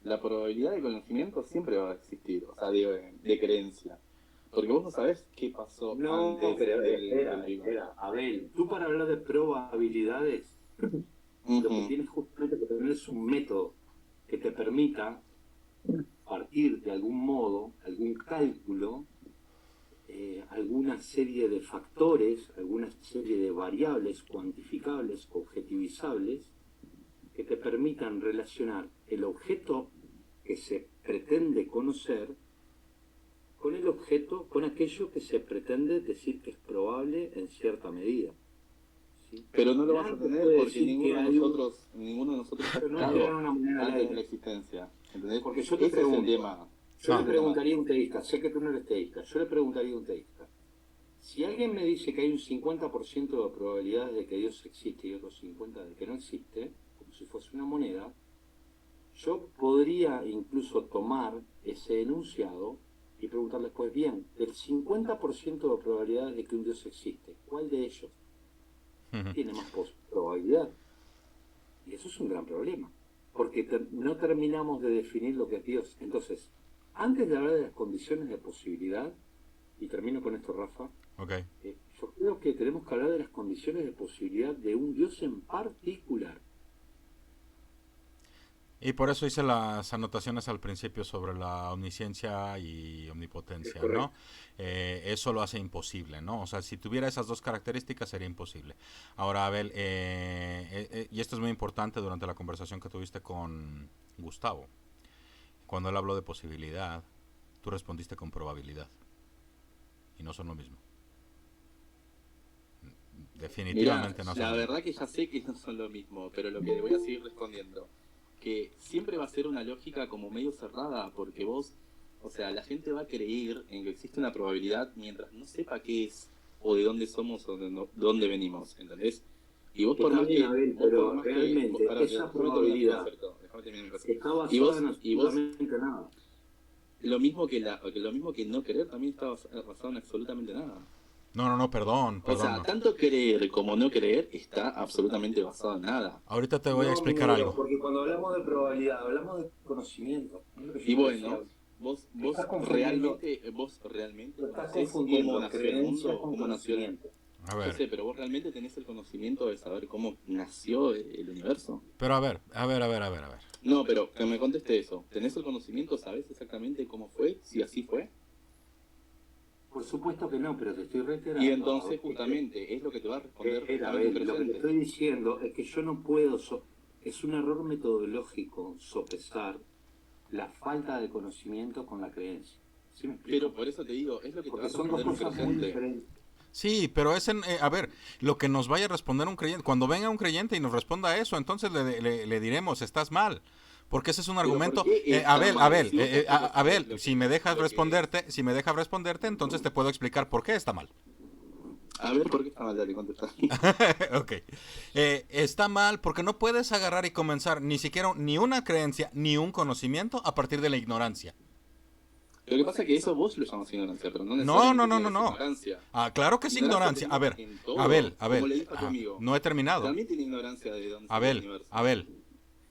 La probabilidad de conocimiento siempre va a existir, o sea, de creencia. Porque vos no sabés qué pasó antes del Abel, tú para hablar de probabilidades, lo que tienes justamente que tener es un método que te permita partir de algún modo, algún cálculo, alguna serie de factores, alguna serie de variables cuantificables, objetivizables, que te permitan relacionar el objeto que se pretende conocer con el objeto, con aquello que se pretende decir que es probable en cierta medida. ¿Sí? Pero no lo vas a tener porque ninguno de nosotros pero no de una manera antes de la existencia. ¿Entendés? Porque yo te Ese pregunto, es el tema. yo le preguntaría a un teísta, sé que tú no eres teísta, yo le preguntaría a un teísta, Si alguien me dice que hay un 50% de probabilidades de que Dios existe y otro 50% de que no existe, como si fuese una moneda, yo podría incluso tomar ese enunciado y preguntarles, pues bien, del 50% de probabilidades de que un Dios existe, ¿cuál de ellos tiene más probabilidad? Y eso es un gran problema, porque no terminamos de definir lo que es Dios. Entonces, antes de hablar de las condiciones de posibilidad, y termino con esto, Rafa, Okay. Yo creo que tenemos que hablar de las condiciones de posibilidad de un Dios en particular. Y por eso hice las anotaciones al principio sobre la omnisciencia y omnipotencia, ¿no? Eso lo hace imposible, ¿no? O sea, si tuviera esas dos características sería imposible. Ahora, Abel, y esto es muy importante durante la conversación que tuviste con Gustavo. Cuando él habló de posibilidad, tú respondiste con probabilidad. Y no son lo mismo. Definitivamente Mirá, no son la lo mismo. verdad que ya sé que no son lo mismo, pero lo que voy a seguir respondiendo, que siempre va a ser una lógica como medio cerrada, porque vos, o sea, la gente va a creer en que existe una probabilidad mientras no sepa qué es, o de dónde somos, o de dónde venimos, ¿entendés? Y vos por Está más bien, que... Abel, vos por pero más que... realmente pará, esa déjame terminar mi probabilidad concepto, déjame terminar mi concepto. está basada en Y vos, absolutamente nada. lo mismo que no querer también está basado en absolutamente nada. No, perdón, O sea, no. tanto creer como no creer está absolutamente basado en nada. Ahorita te voy a No, mi explicar negro, algo. porque cuando hablamos de probabilidad, hablamos de conocimiento. Es lo que yo Y te bueno, decía. vos Estás confundiendo, realmente lo estás conocés confundiendo cómo nació el creencia mundo, con cómo nació el... conocimiento. A Yo ver, sé, pero vos realmente tenés el conocimiento de saber cómo nació el universo. pero a ver. No, pero que me conteste eso. ¿Tenés el conocimiento? ¿Sabés exactamente cómo fue? Si así fue. Por supuesto que no, pero te estoy reiterando. Y entonces justamente es lo que te va a responder justamente Abel, un lo que te creyente. estoy diciendo es que yo no puedo, es un error metodológico sopesar la falta de conocimiento con la creencia. ¿Sí me explico? Pero por eso te digo, es lo que te va Porque a son dos responder un cosas muy creyente. diferentes. Sí, pero es a ver, lo que nos vaya a responder un creyente, cuando venga un creyente y nos responda eso, entonces le diremos, estás mal. Porque ese es un Pero ¿por argumento. qué está mal? Si vos sabés Abel, lo si que me es, dejas lo que responderte, entonces te puedo explicar por qué está mal. A ver, ¿por qué está mal? Dale, contesta. Ok. Está mal porque no puedes agarrar y comenzar ni siquiera ni una creencia ni un conocimiento a partir de la ignorancia. Lo que pasa es que eso vos lo llamas ignorancia, pero no No, necesariamente tiene que ser no. ignorancia. Claro que es ignorancia. A ver, En todo. Abel, Como le dijo a tu amigo. no he terminado. También tiene ignorancia de dónde salió el universo. Abel,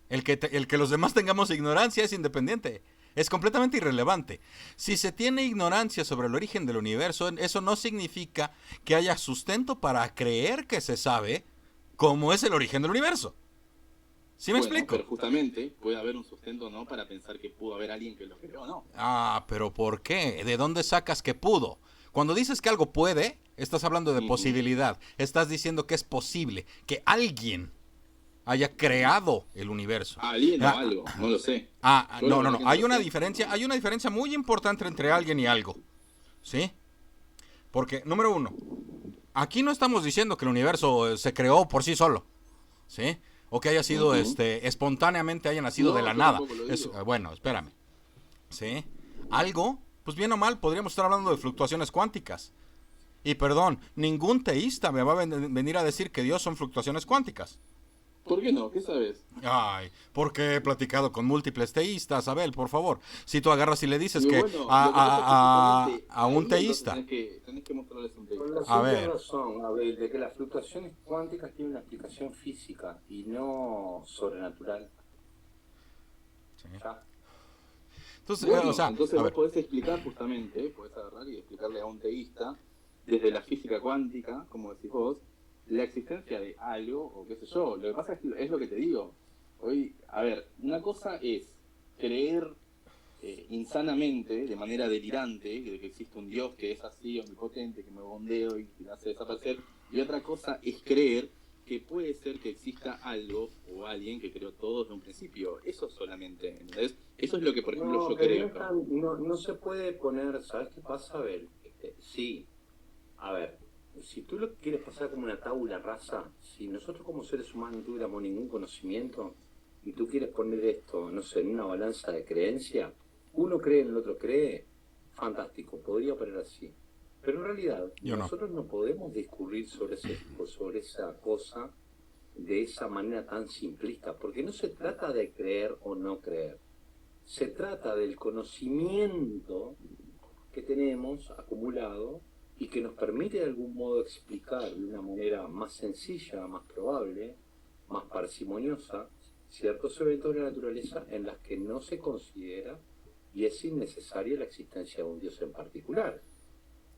el que los demás tengamos ignorancia es independiente. Es completamente irrelevante. Si se tiene ignorancia sobre el origen del universo, eso no significa que haya sustento para creer que se sabe cómo es el origen del universo. ¿Sí me explico? Pero justamente puede haber un sustento, ¿no? Para pensar que pudo haber alguien que lo creó, ¿no? Pero ¿por qué? ¿De dónde sacas que pudo? Cuando dices que algo puede, estás hablando de posibilidad. Estás diciendo que es posible que alguien haya creado el universo. Alguien o algo, no lo sé. No. Hay una diferencia muy importante entre alguien y algo. ¿Sí? Porque, número uno, aquí no estamos diciendo que el universo se creó por sí solo. ¿Sí? O que haya sido espontáneamente haya nacido de la nada. Bueno, espérame. ¿Sí? Algo, pues bien o mal, podríamos estar hablando de fluctuaciones cuánticas. Y perdón, ningún teísta me va a venir a decir que Dios son fluctuaciones cuánticas. ¿Por qué no? ¿Qué sabes? Porque he platicado con múltiples teístas, Abel, por favor. Si tú agarras y le dices a un teísta. Tenés que mostrarles un teísta. A ver. Razón, Abel, de que las fluctuaciones cuánticas tienen una explicación física y no sobrenatural. Sí. Entonces, entonces vos podés explicar justamente, podés agarrar y explicarle a un teísta, desde la física cuántica, como decís vos, la existencia de algo, o qué sé yo. Lo que pasa es lo que te digo. Hoy, a ver, una cosa es creer insanamente, de manera delirante, de que existe un Dios que es así, omnipotente, que me bondeo y me hace desaparecer, y otra cosa es creer que puede ser que exista algo o alguien que creó todo desde un principio. Eso solamente, ¿entendés? Eso es lo que, por ejemplo, yo creo. No se puede poner, ¿sabes qué pasa, Abel? Sí, a ver, si tú lo quieres pasar como una tabula rasa, si nosotros como seres humanos no tuviéramos ningún conocimiento y tú quieres poner esto, no sé, en una balanza de creencia, uno cree en el otro cree, fantástico, podría poner así. Pero en realidad, Yo no. nosotros no podemos discurrir sobre esa cosa de esa manera tan simplista, porque no se trata de creer o no creer. Se trata del conocimiento que tenemos acumulado y que nos permite de algún modo explicar de una manera más sencilla, más probable, más parsimoniosa, ciertos eventos de la naturaleza en las que no se considera y es innecesaria la existencia de un Dios en particular.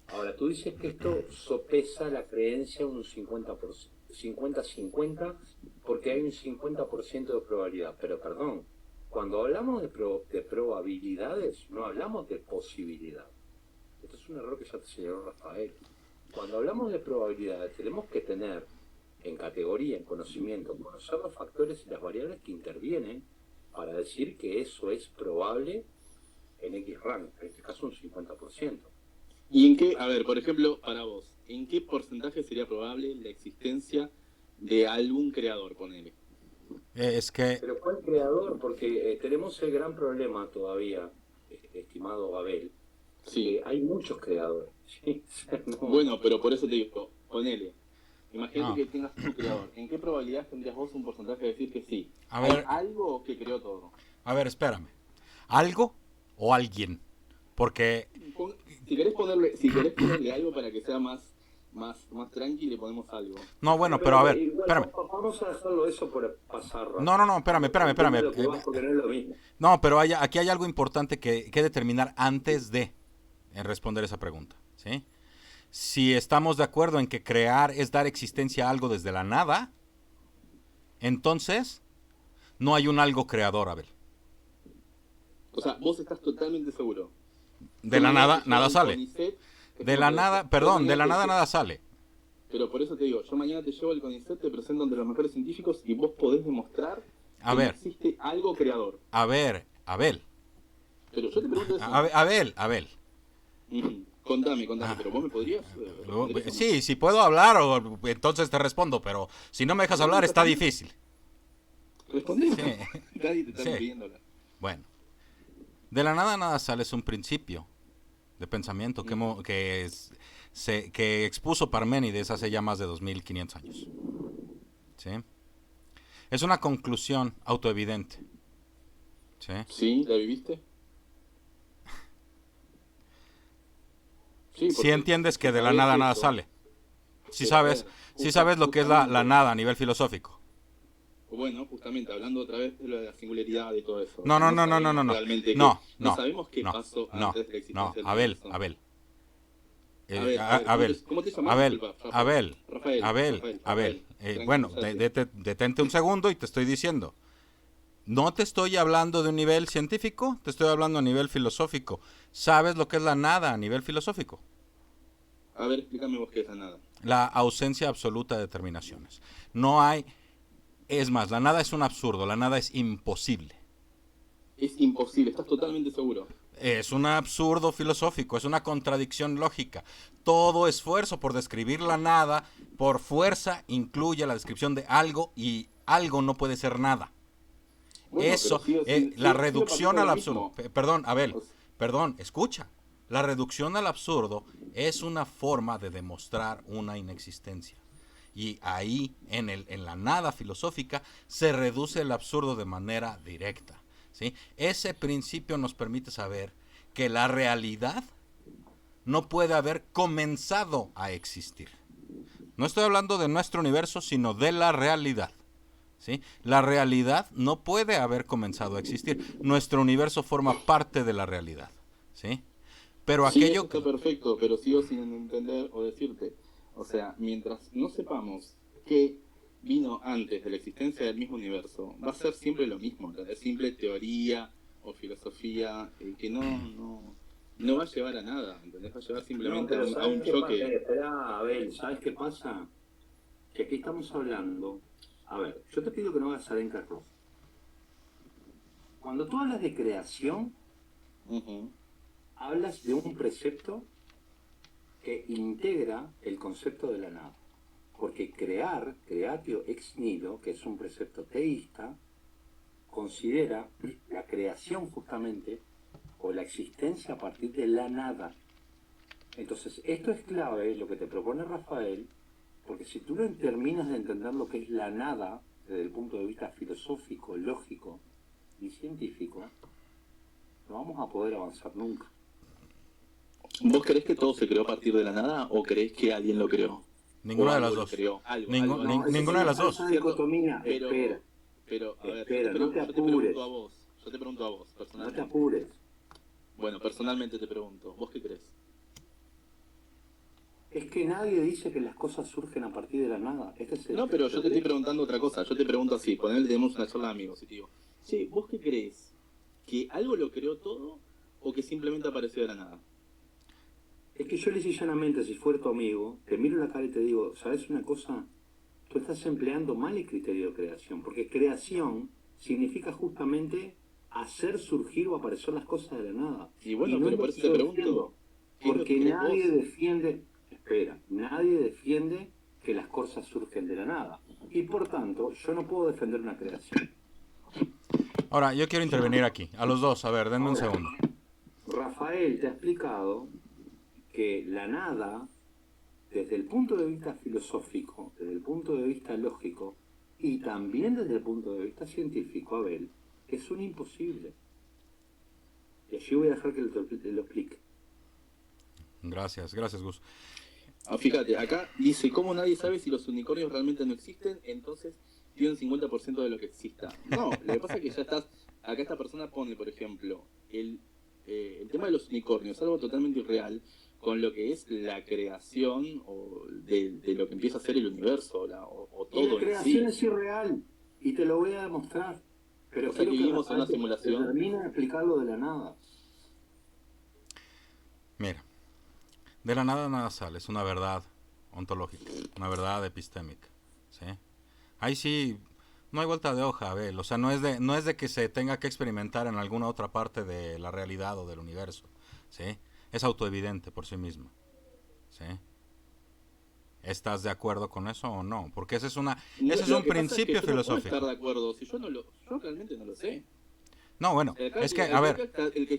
Ahora, tú dices que esto sopesa la creencia un 50%, 50-50, porque hay un 50% de probabilidad. Pero perdón, cuando hablamos de probabilidades, no hablamos de posibilidad. Esto es un error que ya te señaló Rafael. Cuando hablamos de probabilidades, tenemos que tener en categoría, en conocimiento, conocer los factores y las variables que intervienen para decir que eso es probable en X rango, en este caso un 50%. ¿Y en qué, a ver, por ejemplo, para vos, en qué porcentaje sería probable la existencia de algún creador, ponele? Es que, Pero ¿cuál creador? Porque tenemos el gran problema todavía, estimado Abel, Sí. que hay muchos creadores. ¿Sí? No. Bueno, pero por eso te digo, ponele. Imagínate No. que tengas un creador. ¿En qué probabilidad tendrías vos un porcentaje de decir que sí? A ¿Hay ver. algo que creó todo? a ver, espérame. ¿Algo o alguien? Porque, Si querés ponerle algo para que sea más tranqui, le ponemos algo. no, bueno, pero a ver, igual, espérame. Vamos a dejarlo eso por pasar. Rafa. No, espérame. Lo que vas, porque no es lo mismo. No, pero aquí hay algo importante que determinar antes de responder esa pregunta, ¿sí? Si estamos de acuerdo en que crear es dar existencia a algo desde la nada, entonces no hay un algo creador, Abel. O sea, vos estás totalmente seguro. De la nada, nada sale. De la nada, perdón, de la nada nada sale. Pero por eso te digo, yo mañana te llevo al CONICET, te presento ante los mejores científicos y vos podés demostrar A que ver. no existe algo creador. A ver, Abel. Pero yo te pregunto eso. Abel. Contame, pero vos me podrías... responder eso? Sí, si puedo hablar, entonces te respondo, pero si no me dejas hablar está difícil. Respondé. Sí. Nadie te está Sí. pidiendo hablar. Bueno, de la nada nada sale es un principio de pensamiento que expuso Parménides hace ya más de 2500 años. ¿Sí? Es una conclusión autoevidente. ¿Sí? ¿Sí? ¿La viviste? Sí, Si entiendes que de la sabés nada eso. nada sale. Si Pero, a sabes, ver, si sabes lo que es la nada a nivel filosófico. Bueno, justamente, hablando otra vez de lo de la singularidad y todo eso. No. sabemos realmente No sabemos qué pasó no, antes de la existencia del Abel, universo. Abel. A ver, ¿cómo te llamas? Abel, Disculpa, Abel. Rafael. Bueno, Tranquilo, detente un segundo y te estoy diciendo. No te estoy hablando de un nivel científico, te estoy hablando a nivel filosófico. ¿Sabes lo que es la nada a nivel filosófico? A ver, explícame vos qué es la nada. La ausencia absoluta de determinaciones. No hay... Es más, la nada es un absurdo, la nada es imposible. Es imposible, estás totalmente seguro. Es un absurdo filosófico, es una contradicción lógica. Todo esfuerzo por describir la nada, por fuerza, incluye la descripción de algo y algo no puede ser nada. Bueno, Eso, pero la sigue reducción pasando al lo absurdo. mismo. Perdón, Abel, O sea- perdón, escucha. La reducción al absurdo es una forma de demostrar una inexistencia. Y ahí, en la nada filosófica, se reduce el absurdo de manera directa. ¿Sí? Ese principio nos permite saber que la realidad no puede haber comenzado a existir. No estoy hablando de nuestro universo, sino de la realidad. ¿Sí? La realidad no puede haber comenzado a existir. Nuestro universo forma parte de la realidad. ¿Sí? Pero Sí, aquello... eso está perfecto, pero sigo sin entender o decirte. O sea, mientras no sepamos qué vino antes de la existencia del mismo universo, va a ser siempre lo mismo, es simple teoría o filosofía que no va a llevar a nada, ¿entendés? Va a llevar simplemente No, a pero un ¿sabes qué choque. pasa? Espera, Abel, ¿sabes qué pasa? Que aquí estamos hablando... A ver, yo te pido que no hagas arencas rojas. Cuando tú hablas de creación, Ujú. hablas de un precepto que integra el concepto de la nada. Porque creatio ex nihilo, que es un precepto teísta, considera la creación justamente o la existencia a partir de la nada. Entonces, esto es clave, lo que te propone Rafael, porque si tú no terminas de entender lo que es la nada desde el punto de vista filosófico, lógico y científico, no vamos a poder avanzar nunca. ¿Vos creés que todo se creó a partir de la nada o creés que alguien lo creó? Ninguna O de las algo lo dos. creó, algo, Ningún- algo, nin- algo. ninguna de las dos. Esa dicotomía, Pero, espera, pero, a ver, espera, no te yo te apures. pregunto a vos, no te personalmente. apures. Bueno, personalmente te pregunto, ¿vos qué crees? Es que nadie dice que las cosas surgen a partir de la nada. Este es el- No, pero yo te estoy preguntando otra cosa. Yo te pregunto así, ponele, tenemos una charla de amigos y te digo, sí, ¿vos qué crees? ¿Que algo lo creó todo o que simplemente apareció de la nada? Es que yo lisa y llanamente, si fuera tu amigo, te miro en la cara y te digo, ¿sabes una cosa? Tú estás empleando mal el criterio de creación, porque creación significa justamente hacer surgir o aparecer las cosas de la nada. Y bueno, no pero es por lo eso que te yo pregunto, defiendo, ¿qué es lo porque que crees nadie vos? defiende, espera, nadie defiende que las cosas surgen de la nada. Y por tanto, yo no puedo defender una creación. Ahora, yo quiero intervenir aquí. A los dos, a ver, denme un Ahora, segundo. Rafael te ha explicado que la nada, desde el punto de vista filosófico, desde el punto de vista lógico y también desde el punto de vista científico, Abel, es un imposible. Y allí voy a dejar que lo explique. Gracias, gracias, Gus. Ah, fíjate, acá dice, ¿cómo nadie sabe si los unicornios realmente no existen? Entonces tienen 50% de lo que exista. No, lo que pasa es que ya estás, acá esta persona pone, por ejemplo, el tema de los unicornios, algo totalmente irreal, con lo que es la creación o de lo que empieza a ser el universo o Y todo la en creación sí. es irreal, y te lo voy a demostrar. Pero O sea, que quiero vivimos en una Rafael simulación. termine de explicarlo de la nada. Mira, de la nada nada sale, es una verdad ontológica, una verdad epistémica, ¿sí? Ahí sí, no hay vuelta de hoja, Abel, o sea, no es de que se tenga que experimentar en alguna otra parte de la realidad o del universo, ¿sí? Es autoevidente por sí mismo, ¿sí? ¿Estás de acuerdo con eso o no? Porque ese es Lo un que pasa es que principio yo no puedo filosófico. estar de acuerdo, si yo realmente no lo sé. No, bueno, Acá es que, el a ver, el que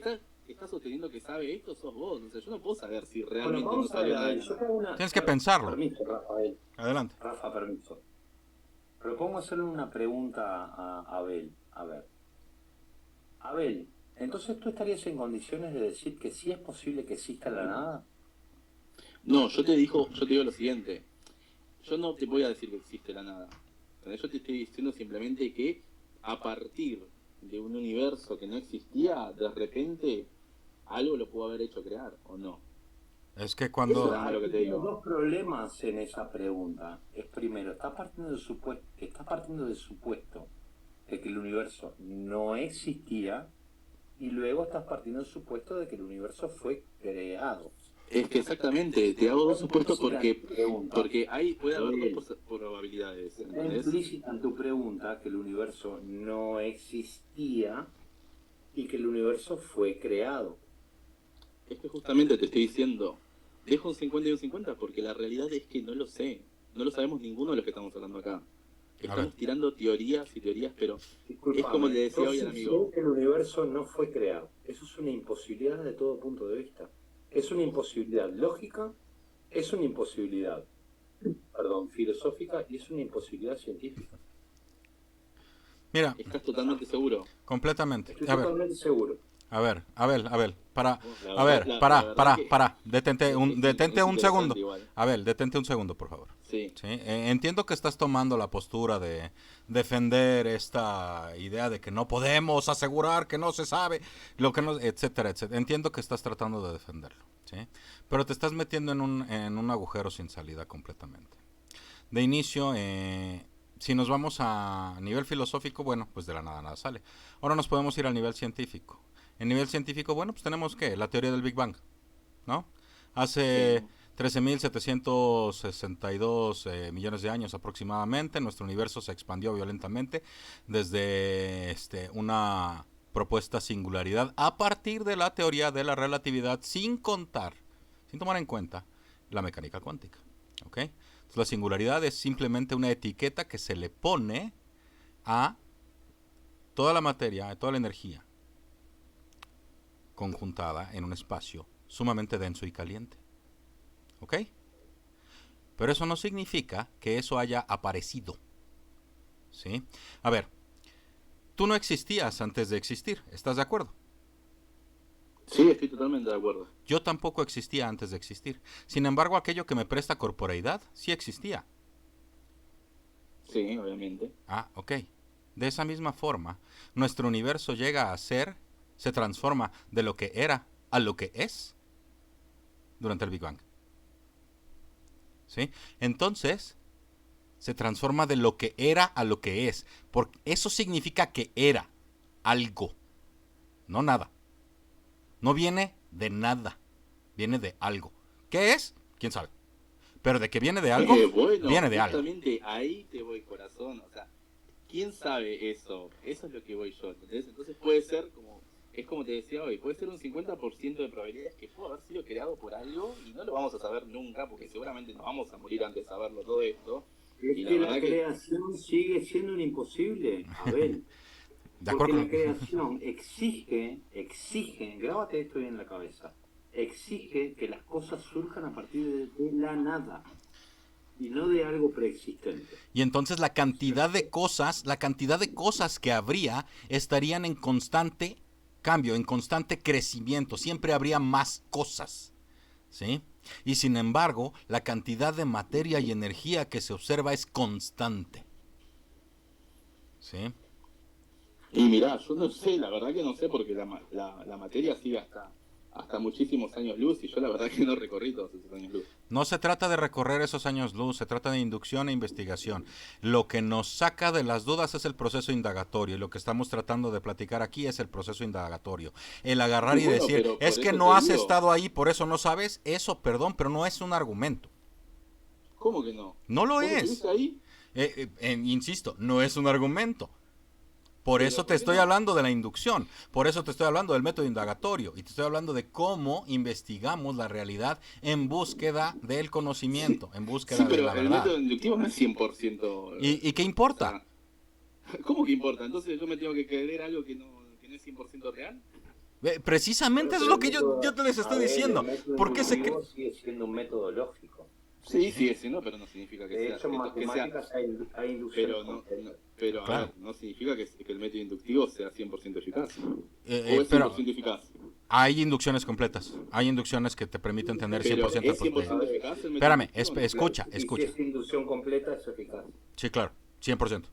está sosteniendo que sabe esto sos vos. O sea, yo no puedo saber si Bueno, realmente no vamos a sabe ver, nada Abel, de yo nada. tengo una... tienes que pensarlo. Permiso, Rafael. Adelante. Rafa, permiso. Propongo hacerle una pregunta a Abel. A ver. Abel, entonces tú estarías en condiciones de decir que sí es posible que exista la nada. No, yo te digo lo siguiente. Yo no te voy a decir que existe la nada. ¿Entendés? Yo te estoy diciendo simplemente que a partir de un universo que no existía, de repente algo lo pudo haber hecho crear, ¿o no? Es que Eso cuando... es lo que te Hay digo. dos problemas en esa pregunta. Es primero, estás partiendo del supuesto de que el universo no existía y luego estás partiendo del supuesto de que el universo fue creado. Es que exactamente, te hago dos supuestos Pregunta. porque puede haber Bien. dos probabilidades, Está ¿entendés? implícita en tu pregunta que el universo no existía y que el universo fue creado. Es que justamente te estoy diciendo, dejo un 50 y un 50 porque la realidad es que no lo sé. No lo sabemos ninguno de los que estamos hablando acá. Estamos tirando teorías y teorías, pero Disculpame, es como le decía yo hoy al sí amigo. sé que el universo no fue creado. Eso es una imposibilidad desde todo punto de vista. Es una imposibilidad lógica, es una imposibilidad, filosófica y es una imposibilidad científica. Mira, ¿Estás totalmente seguro? completamente. Estoy A ver, totalmente seguro. Abel, para, La a ver, verdad para, que detente es un interesante segundo. igual. Abel, detente un segundo, por favor. Sí. Sí, entiendo que estás tomando la postura de defender esta idea de que no podemos asegurar que no se sabe, lo que no, etcétera, etcétera. Entiendo que estás tratando de defenderlo, ¿sí? Pero te estás metiendo en un agujero sin salida completamente. De inicio, si nos vamos a nivel filosófico, bueno, pues de la nada nada sale. Ahora nos podemos ir al nivel científico. En nivel científico, bueno, pues tenemos que la teoría del Big Bang, ¿no? Hace 13.762 millones de años aproximadamente, nuestro universo se expandió violentamente desde una propuesta singularidad a partir de la teoría de la relatividad sin tomar en cuenta la mecánica cuántica, ¿ok? Entonces, la singularidad es simplemente una etiqueta que se le pone a toda la materia, a toda la energía conjuntada en un espacio sumamente denso y caliente, ¿Ok? Pero eso no significa que eso haya aparecido. ¿Sí? A ver, tú no existías antes de existir, ¿estás de acuerdo? Sí, estoy totalmente de acuerdo. Yo tampoco existía antes de existir. Sin embargo, aquello que me presta corporeidad sí existía. Sí, obviamente. Ah, ok. De esa misma forma, nuestro universo llega a ser, se transforma de lo que era a lo que es durante el Big Bang. ¿Sí? Entonces, se transforma de lo que era a lo que es. Porque eso significa que era algo, no nada. No viene de nada, viene de algo. ¿Qué es? ¿Quién sabe? Pero de que viene de algo, Bueno, viene de algo. justamente ahí te voy, corazón. O sea, ¿quién sabe eso? Eso es lo que voy yo, ¿entendés? Entonces puede ser como, es como te decía hoy, puede ser un 50% de probabilidades que pudo haber sido creado por algo y no lo vamos a saber nunca porque seguramente nos vamos a morir antes de saberlo todo esto. Es Y que la verdad creación sigue siendo un imposible, Abel. De Porque acuerdo la con... creación exige, grábate esto bien en la cabeza, exige que las cosas surjan a partir de la nada y no de algo preexistente. Y entonces la cantidad de cosas que habría estarían en constante cambio, en constante crecimiento. Siempre habría más cosas, ¿sí? Y sin embargo, la cantidad de materia y energía que se observa es constante, ¿sí? Y mirá, yo no sé, la verdad que no sé porque la materia sigue hasta muchísimos años luz y yo la verdad que no recorrí todos esos años luz. No se trata de recorrer esos años luz, se trata de inducción e investigación. Lo que nos saca de las dudas es el proceso indagatorio y lo que estamos tratando de platicar aquí es el proceso indagatorio. El agarrar y Bueno, decir, pero es por que eso no te has digo. estado ahí, por eso no sabes, eso, perdón, pero no es un argumento. ¿Cómo que no? No lo ¿Vos es. estuviste ahí? Insisto, no es un argumento. Por Pero, eso ¿por te qué estoy no? hablando de la inducción, por eso te estoy hablando del método indagatorio y te estoy hablando de cómo investigamos la realidad en búsqueda del conocimiento, en Sí, búsqueda de pero la el verdad. método inductivo no es 100%. ¿Y qué O importa? sea, ¿cómo que importa? Entonces yo me tengo que creer algo que no es 100% real. Precisamente eso es lo que yo te les estoy diciendo. El método ¿Por qué se inductivo sigue siendo un método lógico. Sí, sigue siendo, pero no significa que De sea. hecho, en que sea matemáticas hay inducciones pero completas. pero Claro. a ver, no significa que el método inductivo sea 100% eficaz. O es pero 100% eficaz. hay inducciones completas, hay inducciones que te permiten tener Pero 100% ¿es 100% de... eficaz el método Espérame, inductivo? No, escucha, Y si escucha. es inducción completa, es eficaz. Sí, claro, 100%.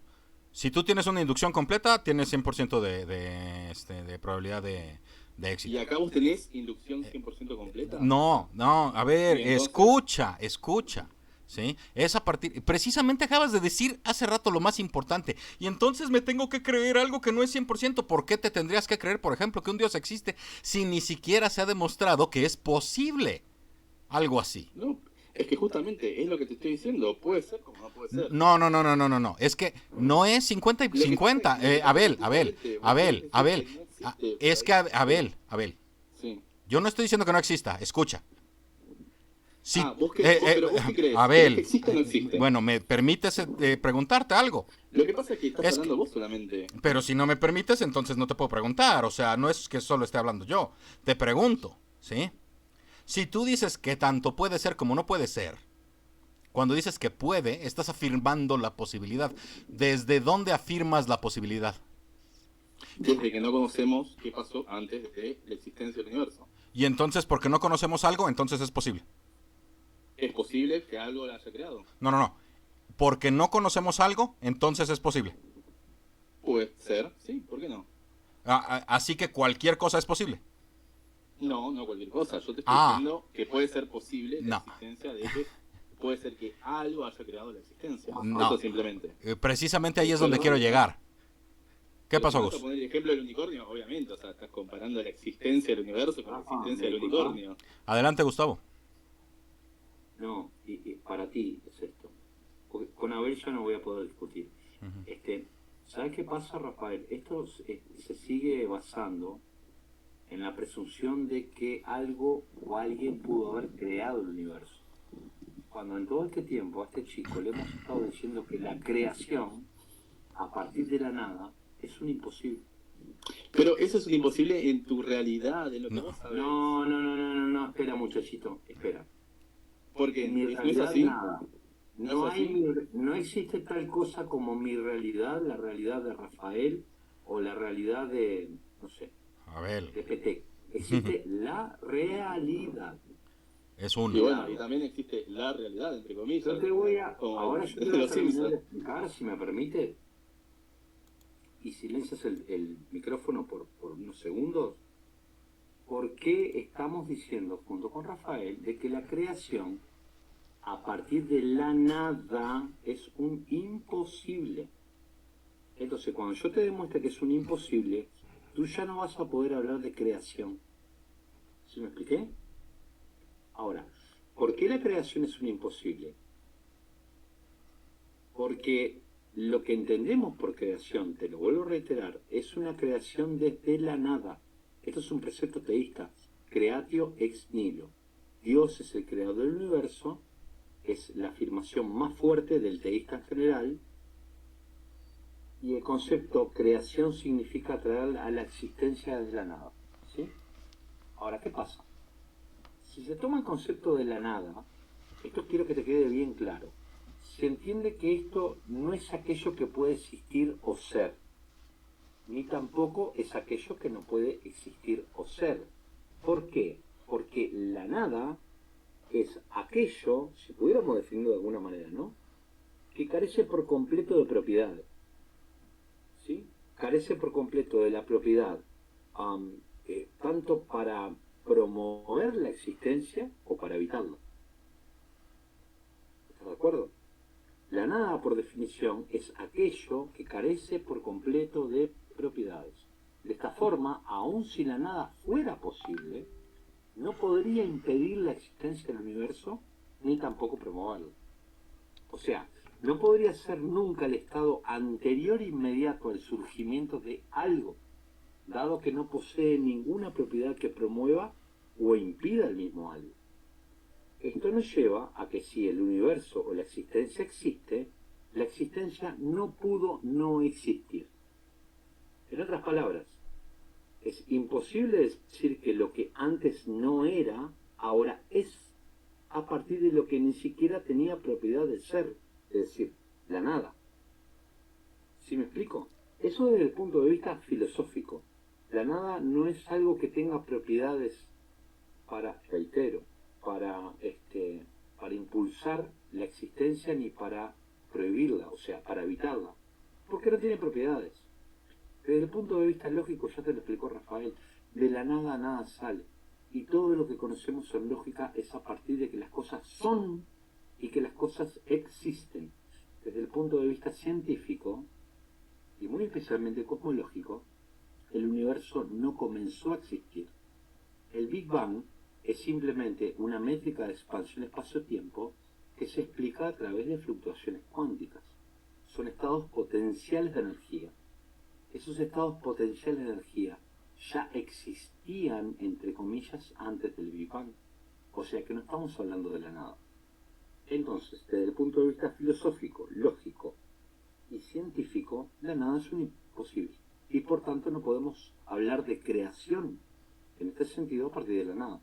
Si tú tienes una inducción completa, tienes 100% de probabilidad de ¿Y éxito. acá vos tenés inducción 100% completa? No, a ver, ¿Y entonces? escucha. ¿Sí? Es a partir. Precisamente acabas de decir hace rato lo más importante. Y entonces me tengo que creer algo que no es 100%. ¿Por qué te tendrías que creer, por ejemplo, que un Dios existe si ni siquiera se ha demostrado que es posible algo así? No, es que justamente es lo que te estoy diciendo. Puede ser como no puede ser. No. Es que no es 50 y Lo que pasa 50. es que Abel. justamente, vos decís que no existe, Es que, Abel. Sí. Yo no estoy diciendo que no exista. Escucha. Sí, ¿vos qué crees? Abel, ¿Crees que existe o no existe? bueno, ¿me permites preguntarte algo? Lo que pasa es que estás Es hablando vos solamente. Pero si no me permites, entonces no te puedo preguntar. O sea, no es que solo esté hablando yo. Te pregunto, ¿sí? Si tú dices que tanto puede ser como no puede ser, cuando dices que puede, estás afirmando la posibilidad. ¿Desde dónde afirmas la posibilidad? Desde que no conocemos qué pasó antes de la existencia del universo. Y entonces, porque no conocemos algo, entonces es posible. Es posible que algo lo haya creado. No. Porque no conocemos algo, entonces es posible. Puede ser, sí, ¿por qué no? Así que cualquier cosa es posible. No cualquier cosa. Yo te estoy diciendo que puede ser posible la existencia de que puede ser que algo haya creado la existencia. No. Eso simplemente. Precisamente ahí es donde quiero llegar. ¿Qué pasó, Vas a Gus? poner el ejemplo del unicornio, obviamente. O sea, estás comparando la existencia del universo con la existencia del unicornio. Adelante, Gustavo. No, y para ti es esto. Porque con Abel ya no voy a poder discutir. ¿Sabes qué pasa, Rafael? Esto se sigue basando en la presunción de que algo o alguien pudo haber creado el universo. Cuando en todo este tiempo a este chico le hemos estado diciendo que la creación, a partir de la nada, es un imposible. Pero eso es un imposible en tu realidad, en lo que vos sabés. No, espera, muchachito, espera. Porque Mi no es realidad así. nada. ¿No es así? No existe tal cosa como mi realidad, la realidad de Rafael o la realidad de, no sé, Abel, de PT. Existe la realidad. es Y uno. bueno, y también existe la realidad, entre comillas. Yo te voy a, Como ahora el yo te de voy a los terminar de Simpsons. explicar, si me permite, y silencias el micrófono por unos segundos, por qué estamos diciendo junto con Rafael de que la creación a partir de la nada es un imposible. Entonces, cuando yo te demuestre que es un imposible, tú ya no vas a poder hablar de creación. ¿Sí me expliqué? Ahora, ¿por qué la creación es un imposible? Porque lo que entendemos por creación, te lo vuelvo a reiterar, es una creación desde la nada. Esto es un precepto teísta, creatio ex nihilo. Dios es el creador del universo, es la afirmación más fuerte del teísta en general, y el concepto creación significa traer a la existencia desde la nada. ¿Sí? Ahora, ¿qué pasa? Si se toma el concepto de la nada, esto quiero que te quede bien claro. Se entiende que esto no es aquello que puede existir o ser, ni tampoco es aquello que no puede existir o ser. ¿Por qué? Porque la nada es aquello, si pudiéramos definirlo de alguna manera, ¿no? Que carece por completo de propiedad. ¿Sí? Carece por completo de la propiedad, tanto para promover la existencia o para evitarla. ¿Estás de acuerdo? La nada, por definición, es aquello que carece por completo de propiedades. De esta forma, aun si la nada fuera posible, no podría impedir la existencia del universo ni tampoco promoverlo. O sea, no podría ser nunca el estado anterior inmediato al surgimiento de algo, dado que no posee ninguna propiedad que promueva o impida el mismo algo. Esto nos lleva a que si el universo o la existencia existe, la existencia no pudo no existir. En otras palabras, es imposible decir que lo que antes no era, ahora es, a partir de lo que ni siquiera tenía propiedad de ser, es decir, la nada. ¿Sí me explico? Eso desde el punto de vista filosófico. La nada no es algo que tenga propiedades para, reitero, para impulsar la existencia ni para prohibirla, o sea, para evitarla, porque no tiene propiedades. Desde el punto de vista lógico, ya te lo explicó Rafael, de la nada nada sale. Y todo lo que conocemos en lógica es a partir de que las cosas son y que las cosas existen. Desde el punto de vista científico, y muy especialmente cosmológico, el universo no comenzó a existir. El Big Bang es simplemente una métrica de expansión espacio-tiempo que se explica a través de fluctuaciones cuánticas. Son estados potenciales de energía. Esos estados potenciales de energía ya existían, entre comillas, antes del Big Bang. O sea que no estamos hablando de la nada. Entonces, desde el punto de vista filosófico, lógico y científico, la nada es un imposible. Y por tanto no podemos hablar de creación en este sentido a partir de la nada.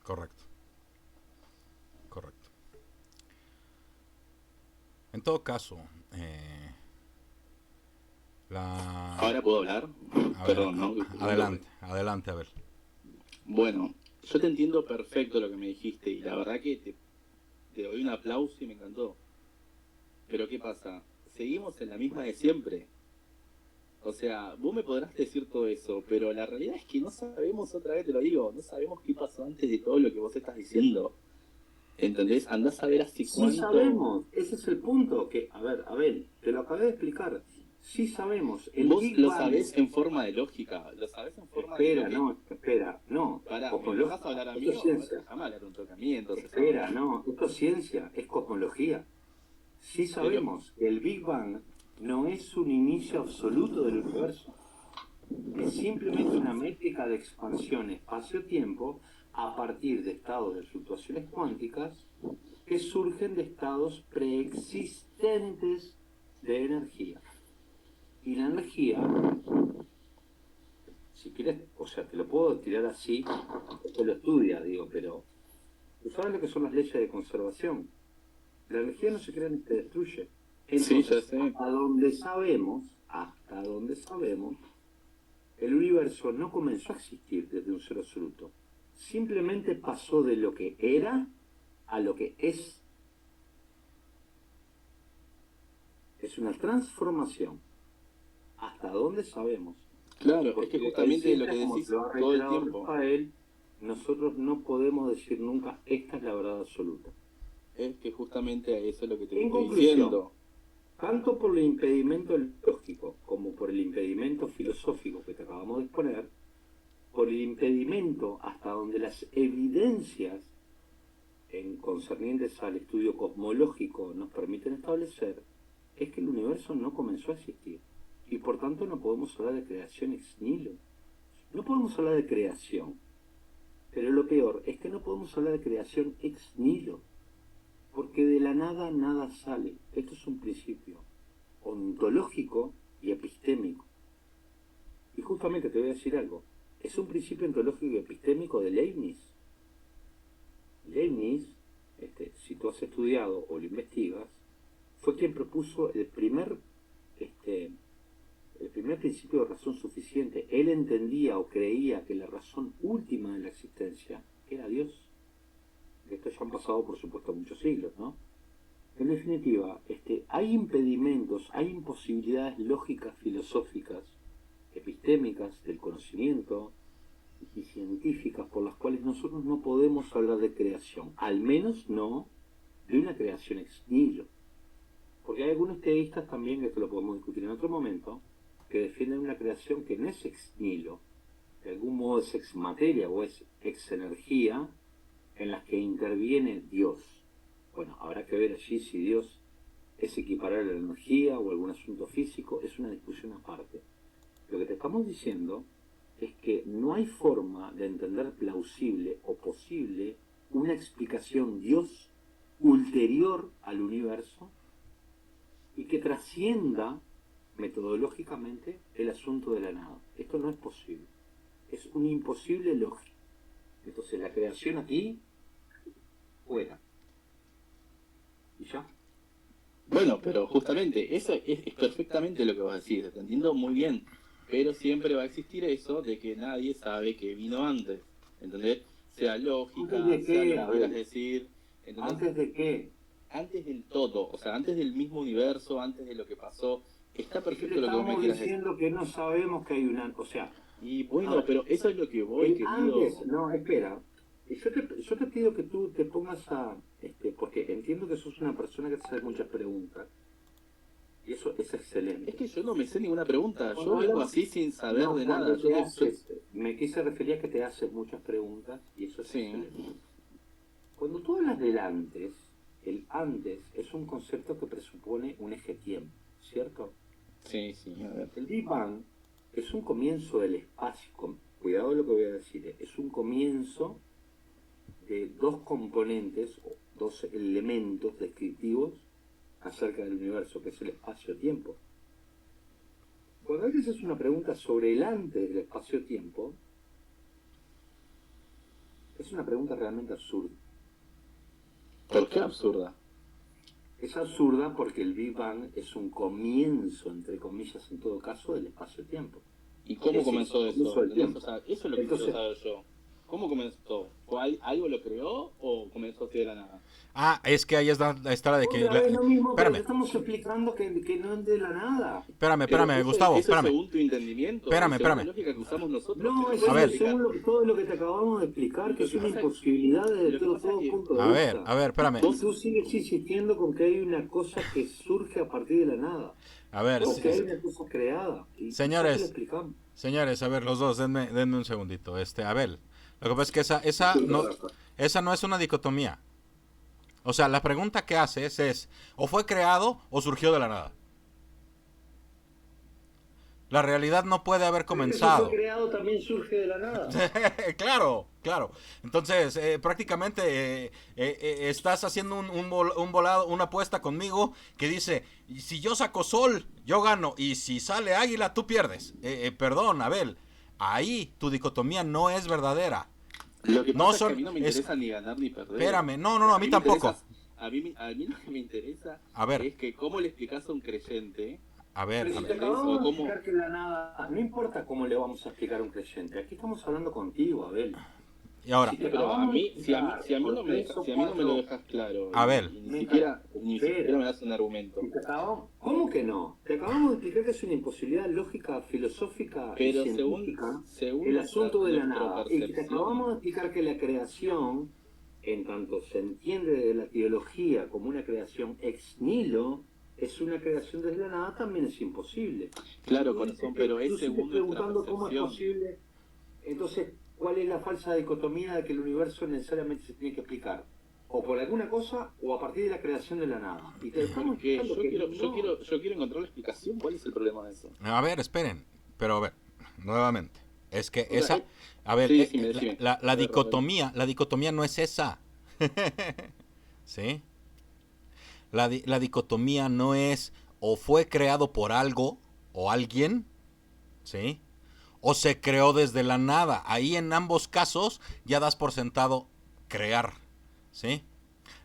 Correcto. Correcto. En todo caso, Ahora puedo hablar. a ver, Perdón, ¿no? adelante, adelante, a ver. Bueno, yo te entiendo perfecto lo que me dijiste y la verdad que te doy un aplauso y me encantó. Pero ¿qué pasa? Seguimos en la misma de siempre. O sea, vos me podrás decir todo eso, pero la realidad es que no sabemos, otra vez te lo digo, no sabemos qué pasó antes de todo lo que vos estás diciendo. ¿Entendés? Andás a ver hace Sí cuánto... sabemos, ese es el punto que, a ver, Abel, te lo acabé de explicar. Sí sabemos, el Vos Big lo Bang... sabés en forma de lógica, lo sabés en forma de Espera, lo que... no, espera, no. Pará, ¿me Cosmología, dejás hablar a mí esto es o ciencia. déjame hablar un toque a mí entonces Espera, ahora? no, esto es ciencia, es cosmología. Sí Pero, sabemos que el Big Bang no es un inicio absoluto del universo. Es simplemente una métrica de expansión espacio-tiempo a partir de estados de fluctuaciones cuánticas que surgen de estados preexistentes de energía. Y la energía, si quieres, o sea, te lo puedo tirar así, esto lo estudia, digo, pero ¿Tú sabes lo que son las leyes de conservación? La energía no se crea ni se destruye. Sí, ya Entonces, sé. hasta donde sabemos, el universo no comenzó a existir desde un cero absoluto. Simplemente pasó de lo que era a lo que es. Es una transformación. Hasta donde sabemos. Claro, es Porque que justamente lo que como decís lo ha todo el reiterado tiempo Rafael, nosotros no podemos decir nunca esta es la verdad absoluta. es que justamente eso es lo que te En estoy conclusión, diciendo. tanto por el impedimento lógico como por el impedimento filosófico que te acabamos de exponer, por el impedimento hasta donde las evidencias concernientes al estudio cosmológico nos permiten establecer, es que el universo no comenzó a existir. Y por tanto no podemos hablar de creación ex nihilo. No podemos hablar de creación. Pero lo peor es que no podemos hablar de creación ex nihilo. Porque de la nada nada sale. Esto es un principio ontológico y epistémico. Y justamente te voy a decir algo. Es un principio ontológico y epistémico de Leibniz. Leibniz, si tú has estudiado o lo investigas, fue quien propuso el primer principio de razón suficiente. Él entendía o creía que la razón última de la existencia era Dios. De esto ya han pasado, por supuesto, muchos siglos, ¿no? En definitiva, hay impedimentos, hay imposibilidades lógicas, filosóficas, epistémicas, del conocimiento y científicas por las cuales nosotros no podemos hablar de creación, al menos no de una creación ex nihilo. Porque hay algunos teístas también, que esto lo podemos discutir en otro momento, que defienden una creación que no es ex nihilo, de algún modo es ex materia o es ex energía, en las que interviene Dios. Bueno, habrá que ver allí si Dios es equiparable a la energía o algún asunto físico, es una discusión aparte. Lo que te estamos diciendo es que no hay forma de entender plausible o posible una explicación Dios ulterior al universo y que trascienda metodológicamente el asunto de la nada. Esto no es posible. Es un imposible lógico. Entonces la creación aquí, fuera. ¿Y ya? Bueno, pero justamente eso es perfectamente lo que vas a decir, te entiendo muy bien, pero siempre va a existir eso de que nadie sabe que vino antes, ¿entendés? Sea lógica, ¿Antes de sea qué? lo A que quieras ver, decir, ¿entendés? ¿antes de qué? Antes del todo, o sea, antes del mismo universo, antes de lo que pasó, está Es que perfecto le lo que vos me estamos quieras decir. diciendo que no sabemos que hay una... O sea, Y a bueno, ver, pero eso es lo que voy, querido. antes... No, espera. Yo te pido que tú te pongas a... porque entiendo que sos una persona que te hace muchas preguntas. Y eso es excelente. Es que yo no me sé ninguna pregunta, Cuando yo vengo hablamos- así sin saber No, de cuando nada. te Yo haces- me quise referir a que te haces muchas preguntas y eso es Sí. excelente. Cuando tú hablas del antes, el antes es un concepto que presupone un eje tiempo, ¿cierto? Sí, sí, a ver. El Big Bang es un comienzo del espacio, cuidado lo que voy a decir, es un comienzo de dos componentes, o dos elementos descriptivos acerca del universo, que es el espacio-tiempo. Cuando alguien hace una pregunta sobre el antes del espacio-tiempo, es una pregunta realmente absurda. ¿Por qué absurda? Es absurda porque el Big Bang es un comienzo, entre comillas, en todo caso, del espacio-tiempo. ¿Y cómo Es decir, comenzó comienzo eso? del ¿Entendés? tiempo. O sea, eso es lo que Entonces- quiero saber yo. ¿Cómo comenzó? ¿Fue algo lo creó o comenzó así de la nada? Ah, es que ahí está la de que... Otra vez lo mismo, pero espérame, te estamos explicando que no es de la nada. espérame, Pero eso- Gustavo, eso espérame. según tu entendimiento, Espérame, según espérame. la lógica que usamos nosotros. No, que es nos A ver. según todo lo que te acabamos de explicar, que Lo es que una pasa- imposibilidad desde lo que todo, pasa que- punto de A vista. ver, espérame. Y tú sigues insistiendo con que hay una cosa que surge a partir de la nada. A ver, O que hay una cosa creada. Y Señores. ya te lo explicamos. señores, a ver, los dos, denme un segundito. Abel, lo que pasa es que esa no es una dicotomía. O sea, la pregunta que haces es, o fue creado o surgió de la nada. La realidad no puede haber Si comenzado. fue creado también surge de la nada. Claro, claro. Entonces, prácticamente estás haciendo un volado, una apuesta conmigo que dice, si yo saco sol, yo gano, y si sale águila, tú pierdes. Perdón, Abel, ahí tu dicotomía no es verdadera. Lo que No pasa es son- que a mí no me es- interesa ni ganar ni perder. Espérame, no, a mí me tampoco. interesa- a mí lo que me interesa A ver. es que cómo le explicas a un creyente. A ver, Pero a si ver. te acabamos de ¿Cómo? explicar que la nada, no importa cómo le vamos a explicar a un creyente, aquí estamos hablando contigo, Abel. Y ahora, Si te Pero a acabamos de mí, si a mí, explicar si a mí por no me tres dejas, o si a mí no me lo cuatro- dejas claro, A ver. ni siquiera me das un argumento. Si te acabamos- ¿Cómo que no? Te acabamos de explicar que es una imposibilidad lógica, filosófica Pero y científica según el asunto de la nuestra nada. Y te percepción. acabamos de explicar que la creación, en tanto se entiende de la teología como una creación ex nihilo, es una creación desde la nada, también es imposible. Claro, Tú corazón, dices pero que- es tú sigues según nuestra preguntando cómo es percepción. posible. Entonces, ¿cuál es la falsa dicotomía de que el universo necesariamente se tiene que explicar? O por alguna cosa, o a partir de la creación de la nada. Y te estamos Porque explicando yo que quiero, no. yo quiero encontrar la explicación. ¿Cuál es el problema de eso? A ver, esperen. Pero a ver, nuevamente. Es que O sea, esa... A ver, sí, decime. la A ver, dicotomía no es esa. ¿Sí? La dicotomía no es o fue creado por algo o alguien, ¿sí? O se creó desde la nada. Ahí en ambos casos ya das por sentado crear, ¿sí?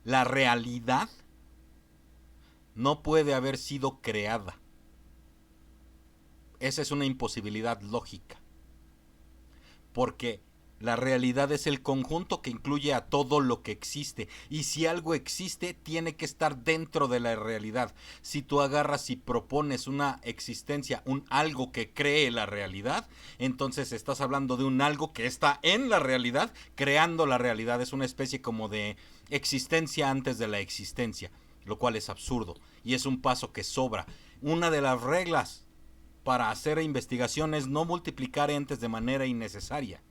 La realidad no puede haber sido creada. Esa es una imposibilidad lógica. Porque la realidad es el conjunto que incluye a todo lo que existe. Y si algo existe, tiene que estar dentro de la realidad. Si tú agarras y propones una existencia, un algo que cree la realidad, entonces estás hablando de un algo que está en la realidad, creando la realidad. Es una especie como de existencia antes de la existencia, lo cual es absurdo. Y es un paso que sobra. Una de las reglas para hacer investigación es no multiplicar entes de manera innecesaria.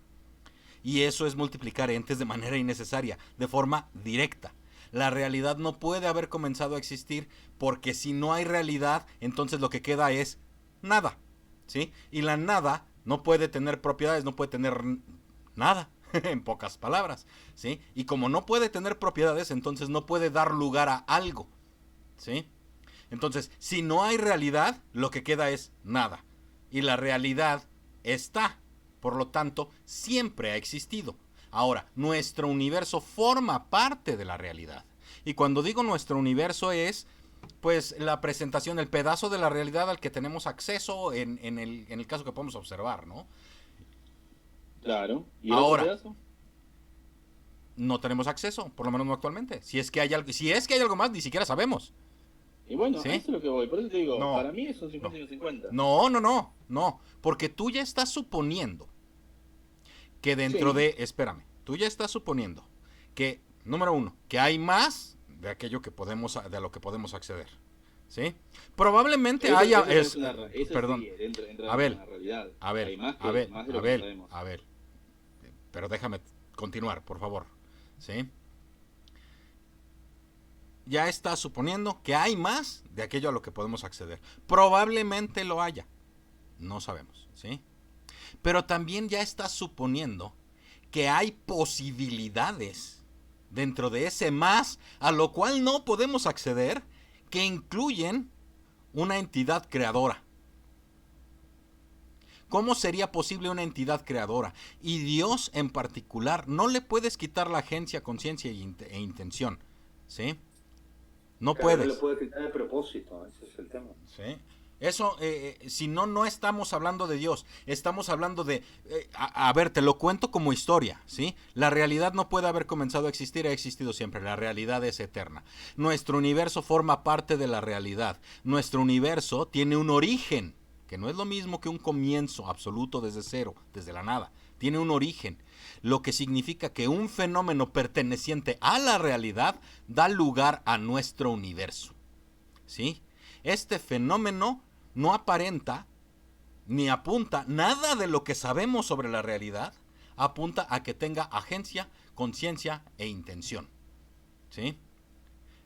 Y eso es multiplicar entes de manera innecesaria, de forma directa. La realidad no puede haber comenzado a existir porque si no hay realidad, entonces lo que queda es nada, ¿sí? Y la nada no puede tener propiedades, no puede tener nada, en pocas palabras, ¿sí? Y como no puede tener propiedades, entonces no puede dar lugar a algo, ¿sí? Entonces, si no hay realidad, lo que queda es nada. Y la realidad está. Por lo tanto, siempre ha existido. Ahora, nuestro universo forma parte de la realidad. Y cuando digo nuestro universo es, pues, la presentación, el pedazo de la realidad al que tenemos acceso en el caso que podemos observar, ¿no? Claro. ¿Y el Ahora, otro pedazo? no tenemos acceso, por lo menos no actualmente. Si es que hay algo más, ni siquiera sabemos. Y bueno, ¿Sí? a eso es lo que voy. Por eso te digo, No. para mí es un 50 y un 50. No, porque tú ya estás suponiendo que dentro Sí. espérame, tú ya estás suponiendo que, número uno, que hay más de aquello que de lo que podemos acceder, ¿sí? Probablemente Eso- haya, eso eso perdón, sí, entra Abel, en la realidad. Abel, Hay más, más de lo que Abel, sabemos. pero déjame continuar, por favor, ¿sí? Ya está suponiendo que hay más de aquello a lo que podemos acceder. Probablemente lo haya, no sabemos, ¿sí? Pero también ya está suponiendo que hay posibilidades dentro de ese más a lo cual no podemos acceder, que incluyen una entidad creadora. ¿Cómo sería posible una entidad creadora? Y Dios en particular, no le puedes quitar la agencia, conciencia e intención, ¿sí? No Claro, puedes. no le puede quitar el propósito, ese es el tema. ¿Sí? Eso, si no, no estamos hablando de Dios, estamos hablando de, a ver, te lo cuento como historia, ¿sí? La realidad no puede haber comenzado a existir, ha existido siempre, la realidad es eterna. Nuestro universo forma parte de la realidad, nuestro universo tiene un origen, que no es lo mismo que un comienzo absoluto desde cero, desde la nada, tiene un origen, lo que significa que un fenómeno perteneciente a la realidad da lugar a nuestro universo, ¿sí? Este fenómeno no aparenta ni apunta, nada de lo que sabemos sobre la realidad apunta a que tenga agencia, conciencia e intención, ¿sí?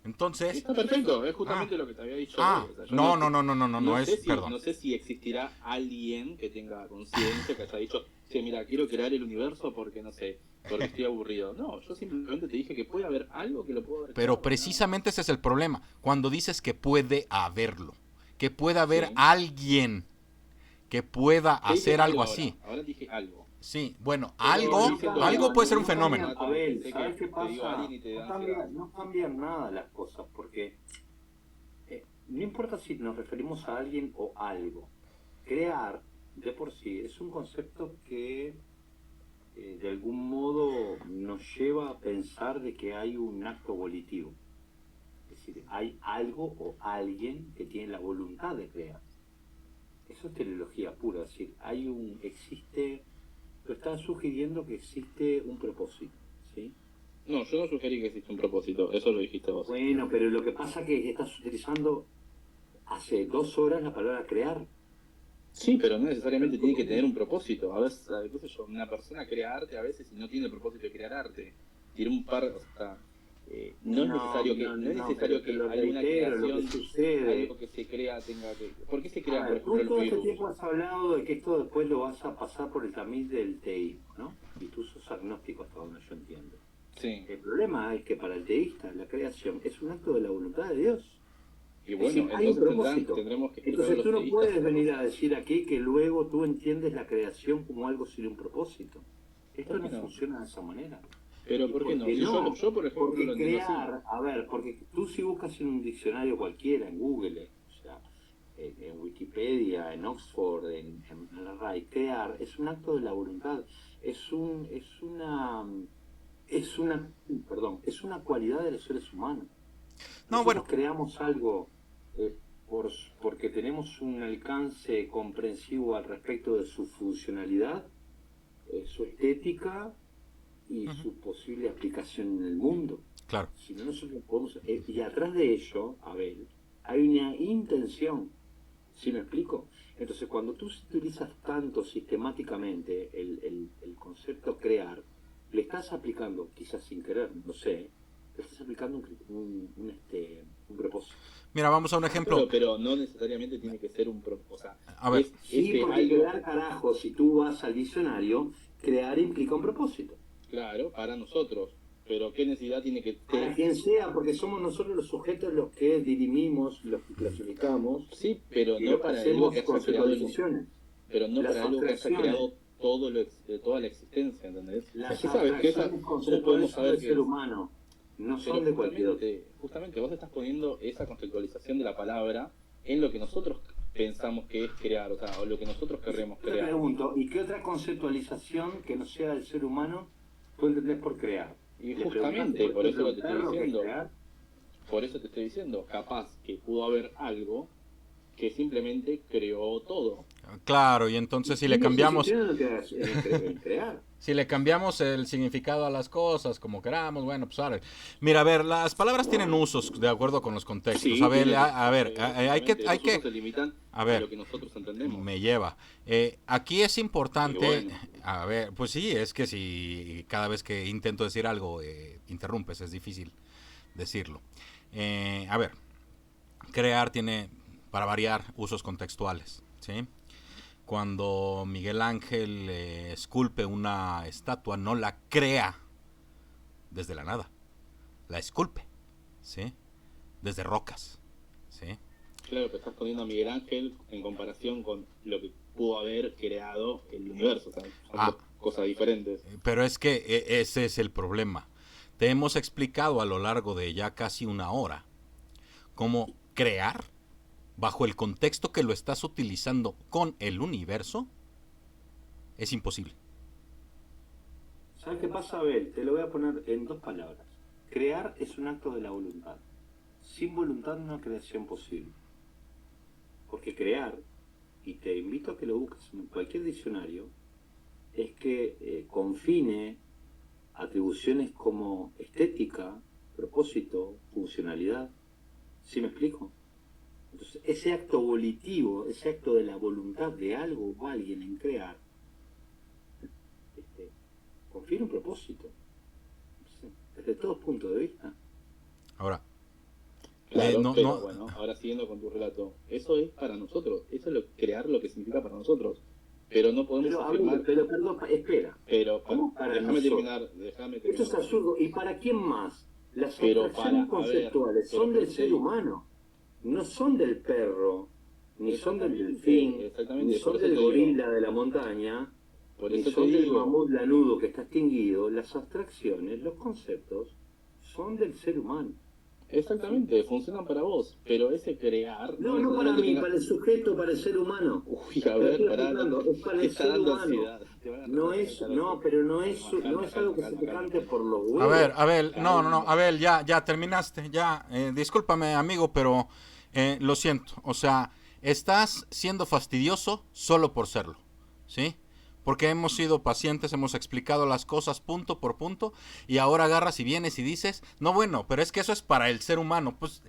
Entonces, Está perfecto, es justamente lo que te había dicho. hoy. O sea, yo no sé es, si, perdón. No sé si existirá alguien que tenga conciencia, que haya dicho, sí, mira, quiero crear el universo porque, no sé, porque estoy aburrido. No, yo simplemente te dije que puede haber algo que lo pueda haber Pero creado, precisamente ese es el problema, cuando dices que puede haberlo, que puede haber Sí. alguien que pueda ¿Qué dije hacer algo ahora? así. Ahora dije algo. Sí, bueno, Pero algo, diciendo algo puede ser un no cambian, fenómeno. Abel, Sé ¿sabes que qué te digo pasa? alguien y te da ansiedad. No cambian nada las cosas, porque no importa si nos referimos a alguien o algo. Crear, de por sí, es un concepto que de algún modo nos lleva a pensar de que hay un acto volitivo. Es decir, hay algo o alguien que tiene la voluntad de crear. Eso es teleología pura, es decir, existe, tú estás sugiriendo que existe un propósito, ¿sí? No, yo no sugerí que existe un propósito, eso lo dijiste vos. Bueno, pero lo que pasa es que estás utilizando hace 2 horas la palabra crear. Sí, pero no necesariamente tiene que tener un propósito. A veces, qué sé yo, una persona crea arte a veces y no tiene el propósito de crear arte. Tiene un par, o sea, no es necesario que, no es necesario que alguna creación, lo que sucede. algo que se crea tenga que. ¿Por qué se A crea, por ver, tú ejemplo, el todo este virus? tiempo has hablado de que esto después lo vas a pasar por el tamiz del teísmo, ¿no? Y tú sos agnóstico hasta donde yo entiendo. Sí. El problema es que para el teísta la creación es un acto de la voluntad de Dios. Y Es bueno, decir, hay un entonces propósito. tendremos que explicar a Entonces los tú no teístas. puedes venir a decir aquí que luego tú entiendes la creación como algo sin un propósito. Esto ¿Por no qué no? funciona de esa manera. Pero ¿por qué no? Porque Si yo, por ejemplo, porque lo entiendo así. crear, a ver, porque tú si buscas en un diccionario cualquiera, en Google, o sea, en Wikipedia, en Oxford, en la RAI, crear es un acto de la voluntad, es una cualidad de los seres humanos. No, Nosotros bueno, creamos algo eh, porque tenemos un alcance comprensivo al respecto de su funcionalidad, su estética y su posible aplicación en el mundo. claro. Si no nosotros podemos, y atrás de ello, Abel, hay una intención. ¿Sí me explico? Entonces, cuando tú utilizas tanto sistemáticamente el concepto crear, le estás aplicando, quizás sin querer, no sé, le estás aplicando un propósito. Mira, vamos a un ejemplo. Pero no necesariamente tiene que ser un propósito. O sea, A ver. Sí, que porque algo, crear, carajo, si tú vas al diccionario, crear implica un propósito. claro, para nosotros. Pero ¿qué necesidad tiene que Para tener? quien sea, porque somos nosotros los sujetos los que dirimimos, los que clasificamos, Sí, pero y no lo que para algo hacemos que haya creado conceptualizaciones. pero no Las para algo que haya abstracciones. creado toda la existencia, ¿entendés? Las ¿Qué sabes? abstracciones ¿Cómo conceptuales podemos son saber del qué ser es? humano, no Pero son de cualquier otro. justamente vos estás poniendo esa conceptualización de la palabra en lo que nosotros pensamos que es crear, o sea, o lo que nosotros queremos Yo te crear. pregunto, ¿y qué otra conceptualización que no sea del ser humano tú entendés por crear? Y ¿Le justamente, preguntaste, por eso ejemplo, lo te a un estoy perro qué es diciendo. crear? Por eso te estoy diciendo, capaz que pudo haber algo que simplemente creó todo. Claro, y entonces si le ¿Quién cambiamos, insistió en crear? si le cambiamos el significado a las cosas como queramos, bueno, pues ahora. Mira, a ver, las palabras tienen usos de acuerdo con los contextos. Sí, A ver, tiene- a ver, hay que, justamente, hay los usos que, se limitan a a ver, lo que nosotros entendemos. me lleva. Aquí es importante, Y bueno. a ver, pues sí, es que si cada vez que intento decir algo interrumpes, es difícil decirlo. A ver, crear tiene, para variar, usos contextuales, ¿sí? Cuando Miguel Ángel esculpe una estatua, no la crea desde la nada, la esculpe, ¿sí? Desde rocas, ¿sí? Claro, pero estás poniendo a Miguel Ángel en comparación con lo que pudo haber creado el universo, o sea, son dos cosas diferentes. Pero es que ese es el problema. Te hemos explicado a lo largo de ya casi una hora cómo crear, bajo el contexto que lo estás utilizando con el universo, es imposible. ¿Sabes qué pasa, Abel? Te lo voy a poner en 2 palabras. Crear es un acto de la voluntad. Sin voluntad no hay creación posible. Porque crear, y te invito a que lo busques en cualquier diccionario, es que confine atribuciones como estética, propósito, funcionalidad. ¿Sí me explico? Entonces, ese acto volitivo, ese acto de la voluntad de algo o alguien en crear, confiere un propósito. Desde todos puntos de vista. Ahora, Claro, pero bueno, ahora siguiendo con tu relato, eso es para nosotros, eso es crear lo que significa para nosotros, pero no podemos afirmar... Pero perdón, espera. Pero ¿Cómo para déjame nosotros? terminar. Esto es absurdo. ¿Y para quién más? Las Pero abstracciones para- a ver, conceptuales son pero del ser humano, no son del perro, ni son del delfín, Exactamente, ni por son eso del te digo. gorila de la montaña, Por ni eso te son del digo. mamut lanudo que está extinguido. Las abstracciones, los conceptos, son del ser humano. Exactamente, funcionan para vos, pero ese crear... No, no para mí, para el sujeto, para el ser humano. Uy, a Te ver, estoy pará, explicando, es para te el está ser dando humano. ansiedad. Te van a No tratar de es, sacar no, así. pero no es, Calma, no es calma, algo que calma, se te calma, cante calma. por los huevos. Abel, no, Calma. Abel, ya terminaste, ya, discúlpame, amigo, pero lo siento, o sea, estás siendo fastidioso solo por serlo, ¿sí? Porque hemos sido pacientes, hemos explicado las cosas punto por punto, y ahora agarras y vienes y dices, no, bueno, pero es que eso es para el ser humano. Pues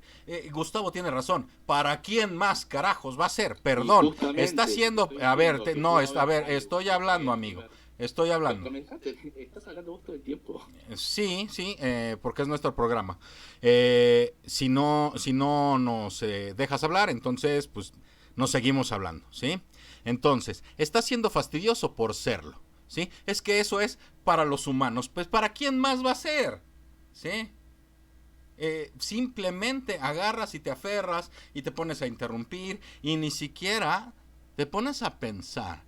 Gustavo tiene razón, ¿para quién más carajos va a ser? Y Perdón, justamente, está te siendo, estoy a ver, diciendo que no, puede a haber ver, algo estoy que hablando, puede amigo, resolver. estoy hablando. Comenzate, estás hablando vos todo el tiempo. Sí, porque es nuestro programa. Si no nos dejas hablar, entonces, pues, nos seguimos hablando, ¿sí? Entonces, está siendo fastidioso por serlo, ¿sí? Es que eso es para los humanos, pues, ¿para quién más va a ser? ¿Sí? Simplemente agarras y te aferras y te pones a interrumpir y ni siquiera te pones a pensar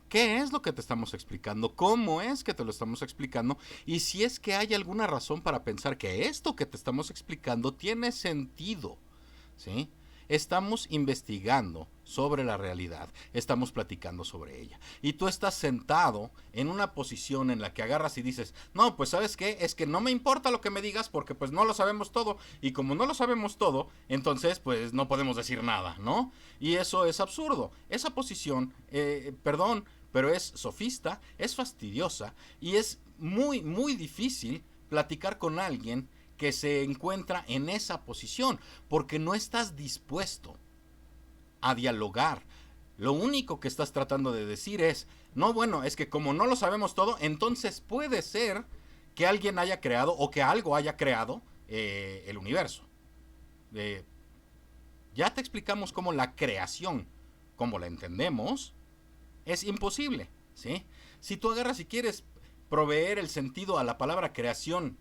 qué es lo que te estamos explicando, cómo es que te lo estamos explicando y si es que hay alguna razón para pensar que esto que te estamos explicando tiene sentido, ¿sí? Estamos investigando sobre la realidad, estamos platicando sobre ella. Y tú estás sentado en una posición en la que agarras y dices, no, pues ¿sabes qué? Es que no me importa lo que me digas porque pues no lo sabemos todo. Y como no lo sabemos todo, entonces pues no podemos decir nada, ¿no? Y eso es absurdo. Esa posición, perdón, pero es sofista, es fastidiosa y es muy, muy difícil platicar con alguien que se encuentra en esa posición, porque no estás dispuesto a dialogar. Lo único que estás tratando de decir es, no, bueno, es que como no lo sabemos todo, entonces puede ser que alguien haya creado o que algo haya creado el universo. Ya te explicamos cómo la creación, como la entendemos, es imposible, ¿sí? Si tú agarras y quieres proveer el sentido a la palabra creación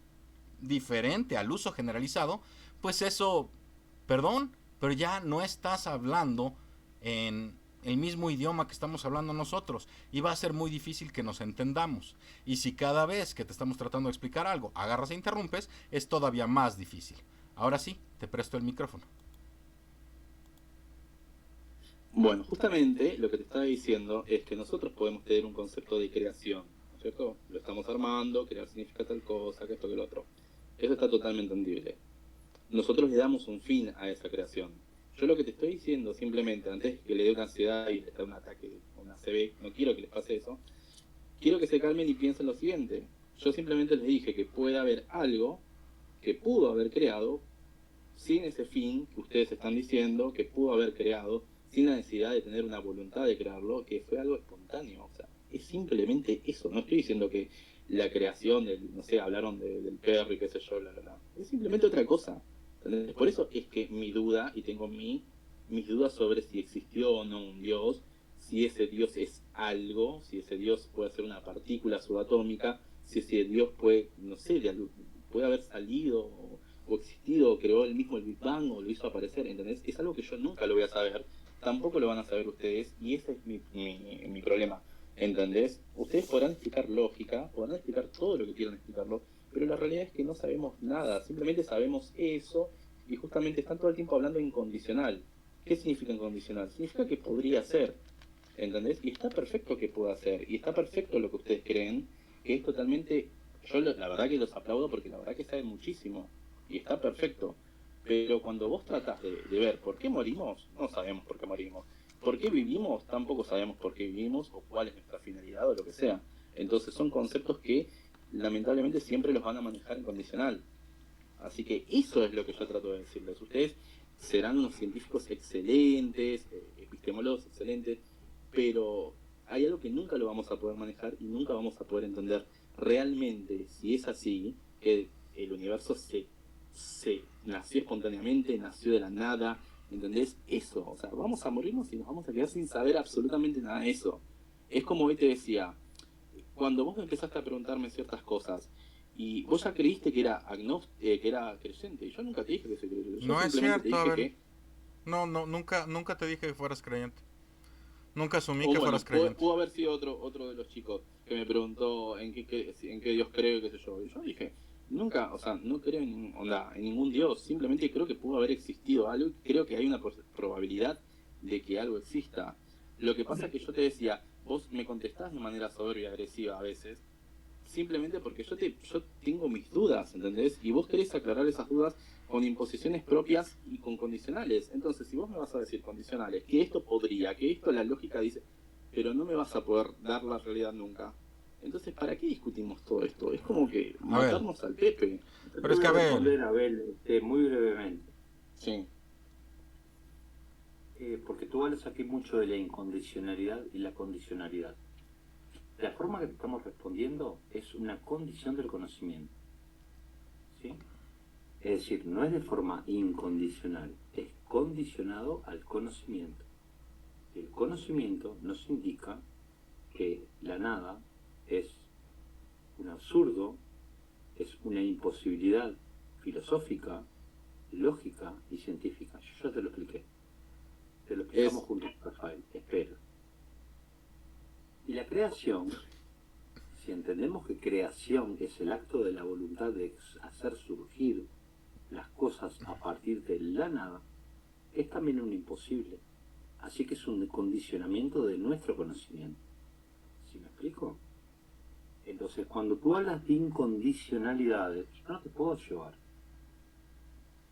diferente al uso generalizado, pues eso, perdón, pero ya no estás hablando en el mismo idioma que estamos hablando nosotros y va a ser muy difícil que nos entendamos. Y si cada vez que te estamos tratando de explicar algo agarras e interrumpes, es todavía más difícil. Ahora sí, te presto el micrófono. Bueno, justamente lo que te estaba diciendo es que nosotros podemos tener un concepto de creación, ¿no es cierto? Lo estamos armando, crear significa tal cosa, que esto, que lo otro. Eso está totalmente entendible. Nosotros le damos un fin a esa creación. Yo lo que te estoy diciendo simplemente, antes de que le dé una ansiedad y le dé un ataque, una CB, no quiero que les pase eso, quiero que se calmen y piensen lo siguiente. Yo simplemente les dije que puede haber algo que pudo haber creado sin ese fin que ustedes están diciendo, que pudo haber creado sin la necesidad de tener una voluntad de crearlo, que fue algo espontáneo. O sea, es simplemente eso. No estoy diciendo que la creación del, no sé, hablaron del perro y qué sé yo, bla, bla, bla. Es simplemente otra cosa. ¿Entendés? Por eso es que mi duda, y tengo mis dudas sobre si existió o no un Dios, si ese Dios es algo, si ese Dios puede ser una partícula subatómica, si ese Dios puede, no sé, puede haber salido o existido, o creó él mismo el Big Bang, o lo hizo aparecer, ¿entendés? Es algo que yo nunca lo voy a saber, tampoco lo van a saber ustedes, y ese es mi problema, ¿entendés? Ustedes podrán explicar lógica, podrán explicar todo lo que quieran explicarlo, pero la realidad es que no sabemos nada, simplemente sabemos eso, y justamente están todo el tiempo hablando incondicional. ¿Qué significa incondicional? Significa que podría ser, ¿entendés? Y está perfecto que pueda ser, y está perfecto lo que ustedes creen, que es totalmente... Yo la verdad que los aplaudo porque la verdad que saben muchísimo, y está perfecto. Pero cuando vos tratás de ver por qué morimos, no sabemos por qué morimos. ¿Por qué vivimos? Tampoco sabemos por qué vivimos, o cuál es nuestra finalidad, o lo que sea. Entonces son conceptos que lamentablemente siempre los van a manejar en condicional. Así que eso es lo que yo trato de decirles. Ustedes serán unos científicos excelentes, epistemólogos excelentes, pero hay algo que nunca lo vamos a poder manejar y nunca vamos a poder entender realmente si es así, que el universo se nació espontáneamente, nació de la nada, ¿entendés? Eso, o sea, vamos a morirnos y nos vamos a quedar sin saber absolutamente nada de eso. Es como hoy te decía, cuando vos empezaste a preguntarme ciertas cosas, y vos ya creíste que era creyente, y yo nunca te dije que soy creyente, yo No es simplemente cierto, te dije nunca te dije que fueras creyente. Nunca asumí O que bueno, fueras creyente. pudo haber sido otro de los chicos que me preguntó en qué Dios creo, qué sé yo. Y yo dije, nunca, o sea, no creo en ningún Dios. Simplemente creo que pudo haber existido algo y creo que hay una probabilidad de que algo exista. Lo que pasa es que yo te decía, vos me contestás de manera soberbia y agresiva a veces, simplemente porque yo tengo mis dudas, ¿entendés? Y vos querés aclarar esas dudas con imposiciones propias y con condicionales. Entonces, si vos me vas a decir condicionales, que esto podría, que esto la lógica dice, pero no me vas a poder dar la realidad nunca. Entonces, ¿para qué discutimos todo esto? Es como que matarnos al Pepe. Pero es que responder, Abel, muy brevemente. Sí. Porque tú hablas aquí mucho de la incondicionalidad y la condicionalidad. La forma que te estamos respondiendo es una condición del conocimiento. ¿Sí? Es decir, no es de forma incondicional, es condicionado al conocimiento. El conocimiento nos indica que la nada es un absurdo, es una imposibilidad filosófica, lógica y científica. Yo ya te lo expliqué. Te lo explicamos juntos, Rafael. Espera. Y la creación, si entendemos que creación es el acto de la voluntad de hacer surgir las cosas a partir de la nada, es también un imposible. Así que es un condicionamiento de nuestro conocimiento. ¿Sí me explico? Entonces, cuando tú hablas de incondicionalidades, yo no te puedo llevar.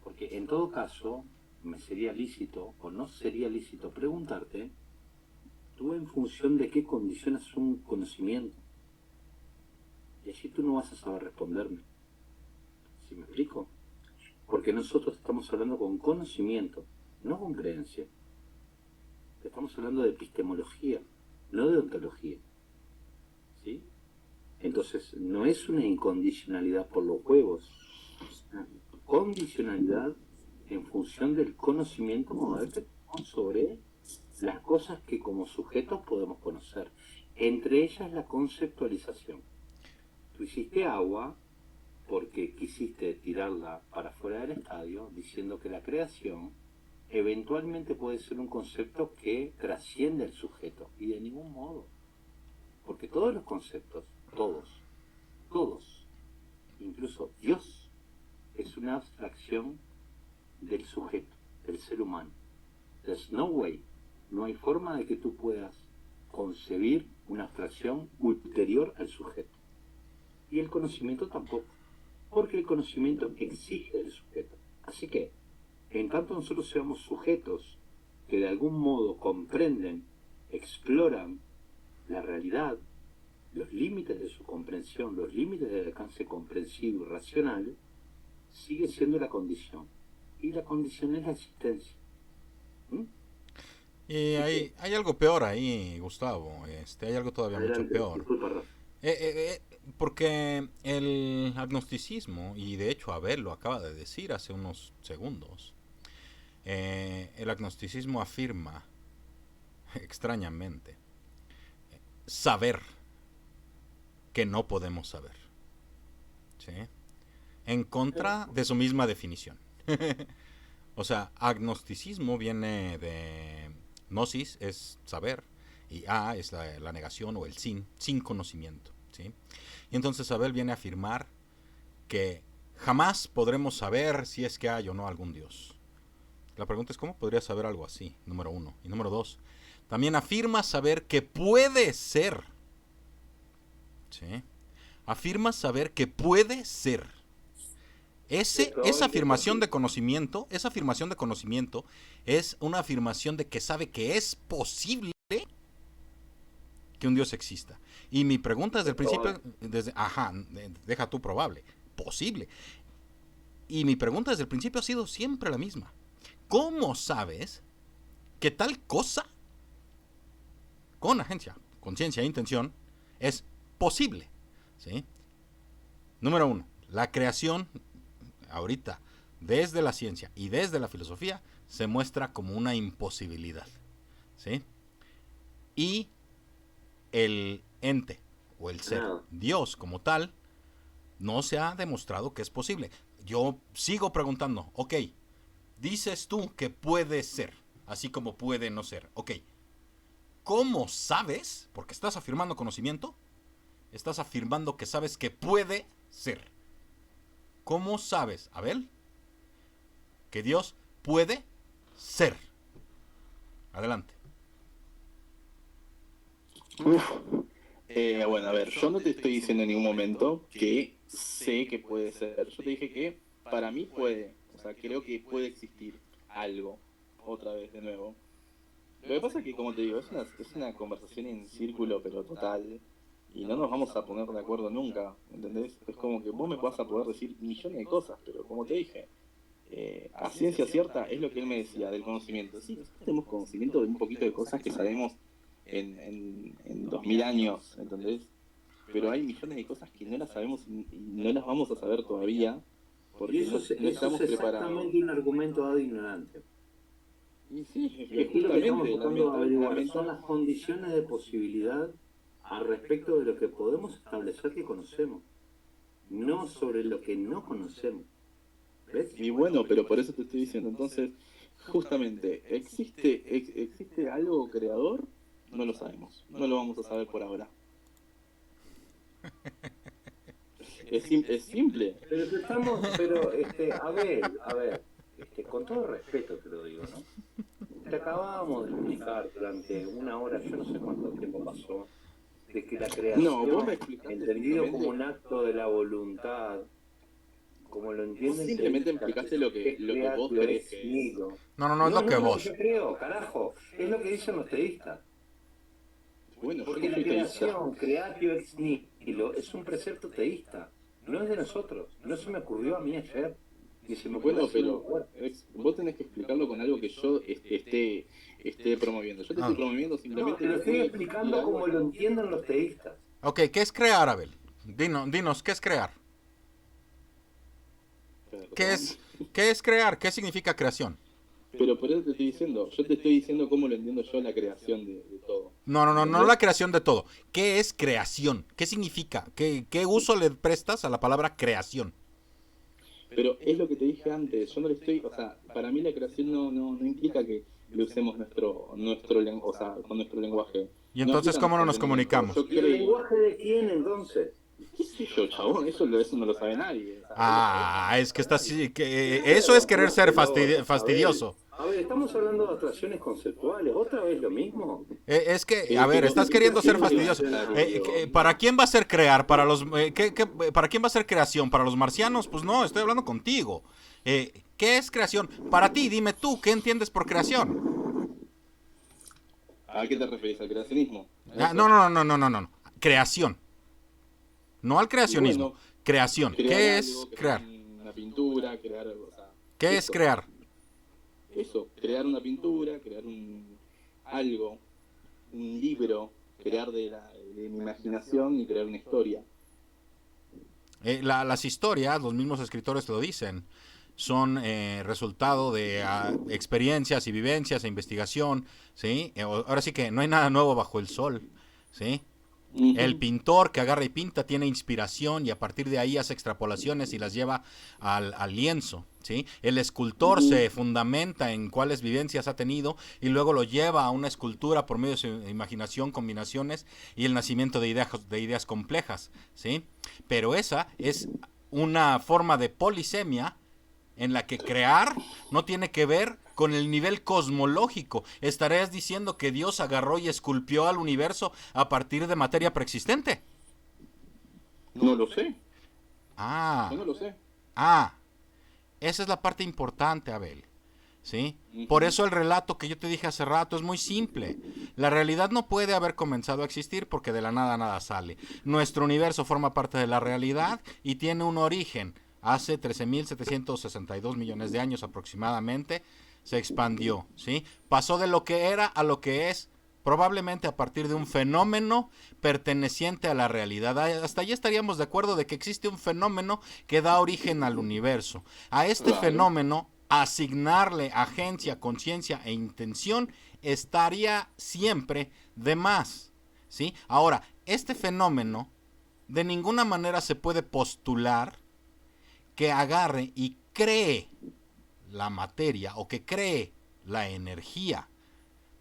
Porque en todo caso, me sería lícito o no sería lícito preguntarte, tú en función de qué condicionas un conocimiento. Y allí tú no vas a saber responderme. ¿Sí me explico? Porque nosotros estamos hablando con conocimiento, no con creencia. Estamos hablando de epistemología, no de ontología. ¿Sí? Entonces, no es una incondicionalidad por los huevos, es una condicionalidad en función del conocimiento moral que tenemos sobre las cosas que como sujetos podemos conocer. Entre ellas la conceptualización. Tú hiciste agua porque quisiste tirarla para fuera del estadio, diciendo que la creación eventualmente puede ser un concepto que trasciende al sujeto, y de ningún modo. Porque todos los conceptos, todos, incluso Dios, es una abstracción del sujeto, del ser humano. There's no way, no hay forma de que tú puedas concebir una abstracción ulterior al sujeto. Y el conocimiento tampoco, porque el conocimiento exige del sujeto. Así que, en tanto nosotros seamos sujetos que de algún modo comprenden, exploran la realidad, los límites de su comprensión, los límites del alcance comprensivo y racional, sigue siendo la condición. Y la condición es la existencia. Y hay algo peor ahí, Gustavo. Hay algo todavía Adelante, mucho peor. disculpa, Rafa. Porque el agnosticismo, y de hecho Abel lo acaba de decir hace unos segundos, el agnosticismo afirma, extrañamente, saber que no podemos saber. ¿Sí? En contra de su misma definición. O sea, agnosticismo viene de gnosis, es saber, y a es la negación o el sin conocimiento. ¿Sí? Y entonces Abel viene a afirmar que jamás podremos saber si es que hay o no algún Dios. La pregunta es, ¿cómo podría saber algo así? Número 1. Y número 2, también afirma saber que puede ser. ¿Sí? Afirma saber que puede ser. Esa afirmación de conocimiento es una afirmación de que sabe que es posible que un Dios exista. Y mi pregunta desde el principio, deja tú probable, posible. Y mi pregunta desde el principio ha sido siempre la misma. ¿Cómo sabes que tal cosa, con agencia, conciencia e intención, es posible? ¿Sí? Número 1, la creación, ahorita, desde la ciencia y desde la filosofía, se muestra como una imposibilidad. ¿Sí? Y el ente o el ser, Dios como tal, no se ha demostrado que es posible. Yo sigo preguntando, ok, Dices tú que puede ser, así como puede no ser. Ok. ¿Cómo sabes? Porque estás afirmando conocimiento. Estás afirmando que sabes que puede ser. ¿Cómo sabes, Abel, que Dios puede ser? Adelante. Bueno, a ver, yo no te estoy diciendo en ningún momento que sé que puede ser. Yo te dije que para mí puede. O sea, creo que puede existir algo. Otra vez, de nuevo. Lo que pasa es que, como te digo, es una conversación en círculo, pero total. Y no nos vamos a poner de acuerdo nunca, ¿entendés? Es como que vos me vas a poder decir millones de cosas, pero como te dije, a ciencia cierta es lo que él me decía del conocimiento. Sí, nosotros tenemos conocimiento de un poquito de cosas que sabemos en 2000 años, ¿entendés? Pero hay millones de cosas que no las sabemos y no las vamos a saber todavía porque Y no estamos es preparados. exactamente un argumento ad ignorante. Y sí, Es que lo que estamos justamente, buscando averiguar son las condiciones de posibilidad al respecto de lo que podemos establecer que conocemos, no sobre lo que no conocemos. ¿Ves? Y bueno, pero por eso te estoy diciendo, entonces, justamente, ¿existe algo creador? No lo sabemos, no lo vamos a saber por ahora. Es simple. Pero que estamos, a ver, con todo respeto te lo digo, ¿no? Te acabábamos de explicar durante una hora, yo no sé cuánto tiempo pasó, de que la creación, No, vos me explicaste entendido simplemente- como un acto de la voluntad, como lo entienden, Vos simplemente explicaste lo que vos crees que es. No, es lo que vos. yo creo, carajo, es lo que dicen los teístas. Bueno, yo Porque no la soy teísta. creación, creatio ex nihilo, es un precepto teísta, no es de nosotros, no se me ocurrió a mí ayer. Y se me ocurrió Bueno, hace pero una hora. vos tenés que explicarlo con algo que yo esté promoviendo. Yo te estoy promoviendo No, simplemente... te lo estoy explicando algo- como lo entienden los teístas. Ok, ¿qué es crear, Abel? Dinos, ¿qué es crear? ¿Qué es crear? ¿Qué significa creación? Pero por eso te estoy diciendo, yo te estoy diciendo cómo lo entiendo yo la creación de todo. No la creación de todo. ¿Qué es creación? ¿Qué significa? ¿Qué uso le prestas a la palabra creación? Pero es lo que te dije antes, yo no le estoy, o sea, para mí la creación no implica que le usemos con nuestro lenguaje. ¿Y entonces cómo no nos comunicamos? Yo ¿Y el creo, lenguaje de quién entonces? qué sé yo, chabón, eso no lo sabe nadie. Es que está así, eso es querer ser fastidioso. A ver, estamos hablando de abstracciones conceptuales, ¿otra vez lo mismo? Es que, a ver, estás queriendo ser fastidioso. ¿Para quién va a ser crear? ¿Para quién va a ser creación? ¿Para los marcianos? Pues no, estoy hablando contigo. ¿Qué es creación? Para ti, dime tú, ¿qué entiendes por creación? ¿A qué te referís? ¿Al creacionismo? No. Creación. No al creacionismo. Bueno, Creación. ¿Qué es crear? Una pintura, crear algo, o sea, ¿Qué es crear? Eso, crear una pintura, crear algo, un libro, crear de mi imaginación y crear una historia. Las historias, los mismos escritores te lo dicen, son resultado de experiencias y vivencias e investigación, ¿sí? Ahora sí que no hay nada nuevo bajo el sol, ¿sí? El pintor que agarra y pinta tiene inspiración y a partir de ahí hace extrapolaciones y las lleva al lienzo, ¿sí? El escultor se fundamenta en cuáles vivencias ha tenido y luego lo lleva a una escultura por medio de su imaginación, combinaciones y el nacimiento de ideas complejas, ¿sí? Pero esa es una forma de polisemia en la que crear no tiene que ver con el nivel cosmológico. ¿Estarías diciendo que Dios agarró y esculpió al universo a partir de materia preexistente? No lo sé, Ah, yo no lo sé. esa es la parte importante, Abel. ¿Sí? Por eso el relato que yo te dije hace rato es muy simple. La realidad no puede haber comenzado a existir porque de la nada nada sale. Nuestro universo forma parte de la realidad y tiene un origen. Hace 13.762 millones de años aproximadamente se expandió, ¿sí? Pasó de lo que era a lo que es, probablemente a partir de un fenómeno perteneciente a la realidad. Hasta allí estaríamos de acuerdo de que existe un fenómeno que da origen al universo. A este fenómeno, asignarle agencia, conciencia e intención estaría siempre de más, ¿sí? Ahora, este fenómeno de ninguna manera se puede postular que agarre y cree la materia o que cree la energía.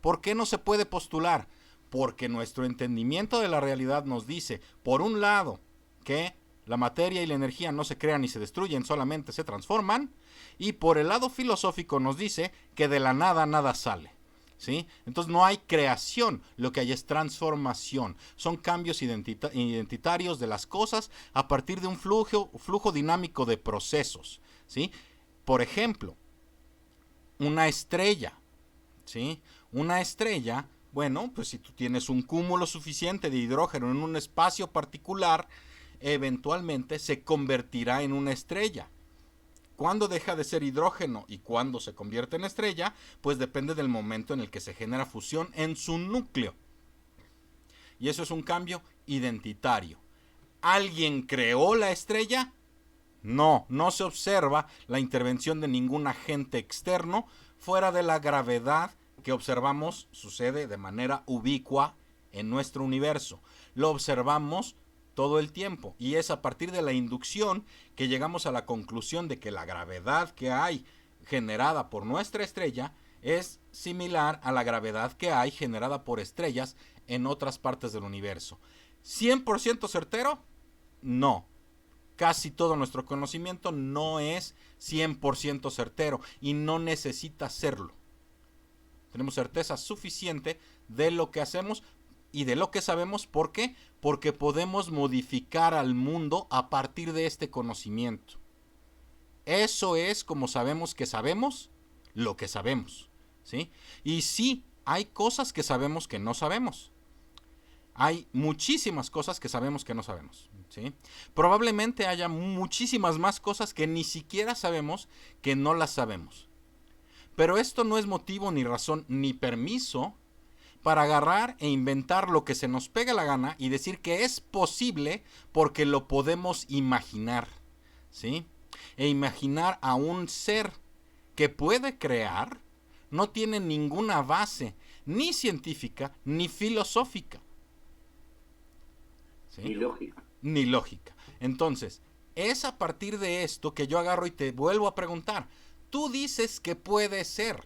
¿Por qué no se puede postular? Porque nuestro entendimiento de la realidad nos dice, por un lado, que la materia y la energía no se crean ni se destruyen, solamente se transforman, y por el lado filosófico nos dice que de la nada nada sale. ¿Sí? Entonces no hay creación, lo que hay es transformación. Son cambios identitarios de las cosas a partir de un flujo dinámico de procesos. ¿Sí? Por ejemplo, una estrella. ¿Sí? Una estrella, bueno, pues si tú tienes un cúmulo suficiente de hidrógeno en un espacio particular, eventualmente se convertirá en una estrella. ¿Cuándo deja de ser hidrógeno y cuándo se convierte en estrella? Pues depende del momento en el que se genera fusión en su núcleo. Y eso es un cambio identitario. ¿Alguien creó la estrella? No, no se observa la intervención de ningún agente externo fuera de la gravedad que observamos sucede de manera ubicua en nuestro universo. Lo observamos todo el tiempo y es a partir de la inducción que llegamos a la conclusión de que la gravedad que hay generada por nuestra estrella es similar a la gravedad que hay generada por estrellas en otras partes del universo. ¿100% certero? No. Casi todo nuestro conocimiento no es 100% certero y no necesita serlo. Tenemos certeza suficiente de lo que hacemos y de lo que sabemos. ¿Por qué? Porque podemos modificar al mundo a partir de este conocimiento. Eso es como sabemos lo que sabemos. ¿Sí? Y sí, hay cosas que sabemos que no sabemos. Hay muchísimas cosas que sabemos que no sabemos. ¿Sí? Probablemente haya muchísimas más cosas que ni siquiera sabemos que no las sabemos. Pero esto no es motivo ni razón ni permiso para agarrar e inventar lo que se nos pega la gana y decir que es posible porque lo podemos imaginar. ¿Sí? E imaginar a un ser que puede crear no tiene ninguna base, ni científica, ni filosófica. ¿Sí? Ni lógica. Ni lógica. Entonces, es a partir de esto que yo agarro y te vuelvo a preguntar. Tú dices que puede ser.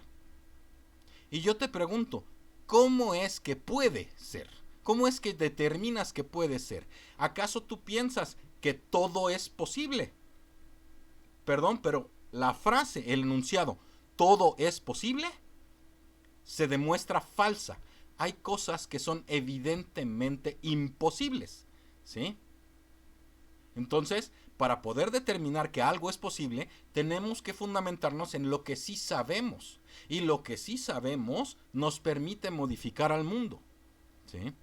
Y yo te pregunto, ¿cómo es que puede ser? ¿Cómo es que determinas que puede ser? ¿Acaso tú piensas que todo es posible? Perdón, pero la frase, el enunciado, ¿todo es posible?, se demuestra falsa. Hay cosas que son evidentemente imposibles. ¿Sí? Entonces, para poder determinar que algo es posible, tenemos que fundamentarnos en lo que sí sabemos. Y lo que sí sabemos nos permite modificar al mundo. ¿Sí?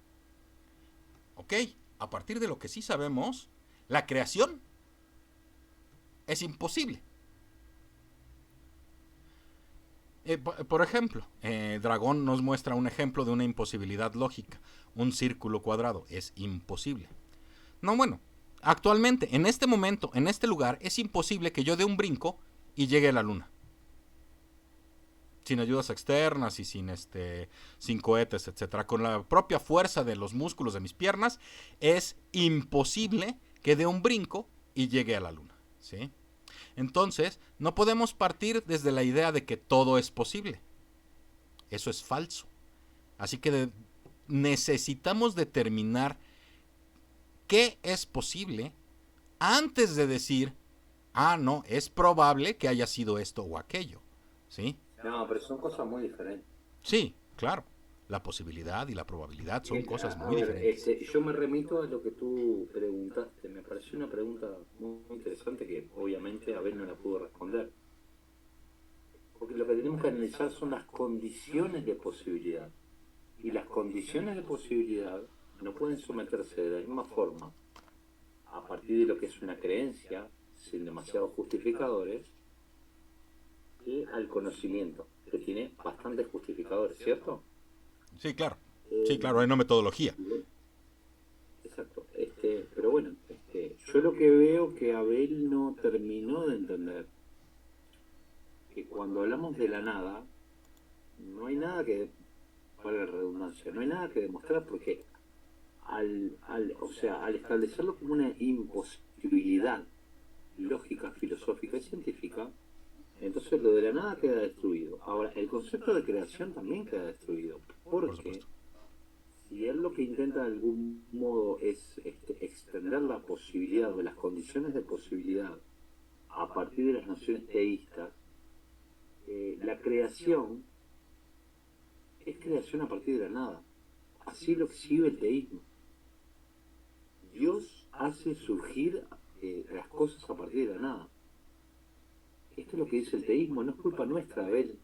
Ok, a partir de lo que sí sabemos, la creación es imposible. Por ejemplo, Dragón nos muestra un ejemplo de una imposibilidad lógica. Un círculo cuadrado es imposible. No, bueno, actualmente, en este momento, en este lugar, es imposible que yo dé un brinco y llegue a la luna. Sin ayudas externas y sin cohetes, etc. Con la propia fuerza de los músculos de mis piernas, es imposible que dé un brinco y llegue a la luna. ¿Sí? Entonces, no podemos partir desde la idea de que todo es posible. Eso es falso. Así que necesitamos determinar qué es posible antes de decir, no, es probable que haya sido esto o aquello. ¿Sí? No, pero son cosas muy diferentes. Sí, claro. La posibilidad y la probabilidad son cosas muy diferentes. Yo me remito a lo que tú preguntaste. Me pareció una pregunta muy interesante que obviamente Abel no la pudo responder. Porque lo que tenemos que analizar son las condiciones de posibilidad. Y las condiciones de posibilidad no pueden someterse de la misma forma a partir de lo que es una creencia, sin demasiados justificadores, que al conocimiento, que tiene bastantes justificadores, ¿cierto? Sí, claro. Sí, claro, hay una metodología. Exacto. Pero bueno, yo lo que veo que Abel no terminó de entender que cuando hablamos de la nada, no hay nada que, para la redundancia, no hay nada que demostrar porque al establecerlo como una imposibilidad lógica, filosófica y científica, Entonces lo de la nada queda destruido. Ahora, el concepto de creación también queda destruido. Por Porque supuesto. si él lo que intenta de algún modo es extender la posibilidad o las condiciones de posibilidad a partir de las nociones teístas, la creación es creación a partir de la nada. Así lo exhibe el teísmo. Dios hace surgir las cosas a partir de la nada. Esto es lo que dice el teísmo, no es culpa nuestra, Abel.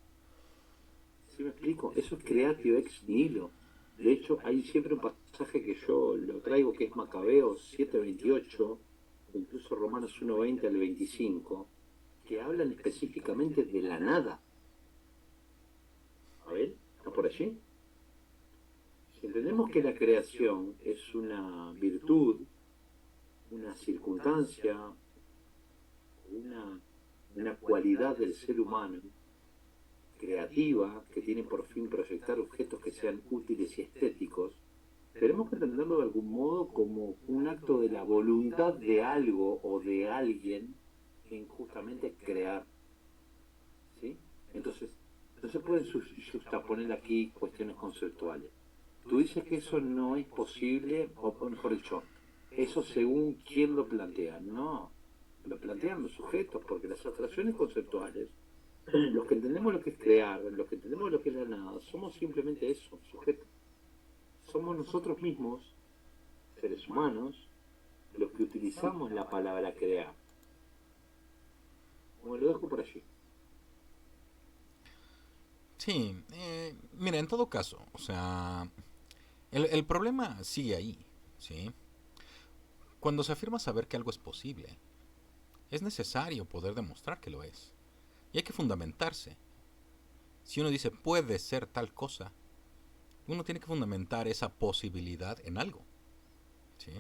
¿Sí me explico? Eso es creatio ex nihilo. De hecho, hay siempre un pasaje que yo lo traigo que es Macabeos 7:28, incluso Romanos 1:20 al 25, que hablan específicamente de la nada. A ver, ¿está por allí? Si entendemos que la creación es una virtud, una circunstancia, una cualidad del ser humano creativa que tiene por fin proyectar objetos que sean útiles y estéticos, tenemos que entenderlo de algún modo como un acto de la voluntad de algo o de alguien en justamente crear. ¿Sí? Entonces, no se pueden justaponer aquí cuestiones conceptuales. Tú dices que eso no es posible, o mejor dicho, eso según quién lo plantea. No, lo plantean los sujetos, porque las abstracciones conceptuales, los que entendemos lo que es crear, los que entendemos lo que es la nada, somos simplemente eso, sujetos. Somos nosotros mismos, seres humanos, los que utilizamos la palabra crear. Bueno, lo dejo por allí. Sí, mira, en todo caso, o sea, el problema sigue ahí, ¿sí? Cuando se afirma saber que algo es posible, es necesario poder demostrar que lo es. Y hay que fundamentarse. Si uno dice puede ser tal cosa, uno tiene que fundamentar esa posibilidad en algo, ¿sí?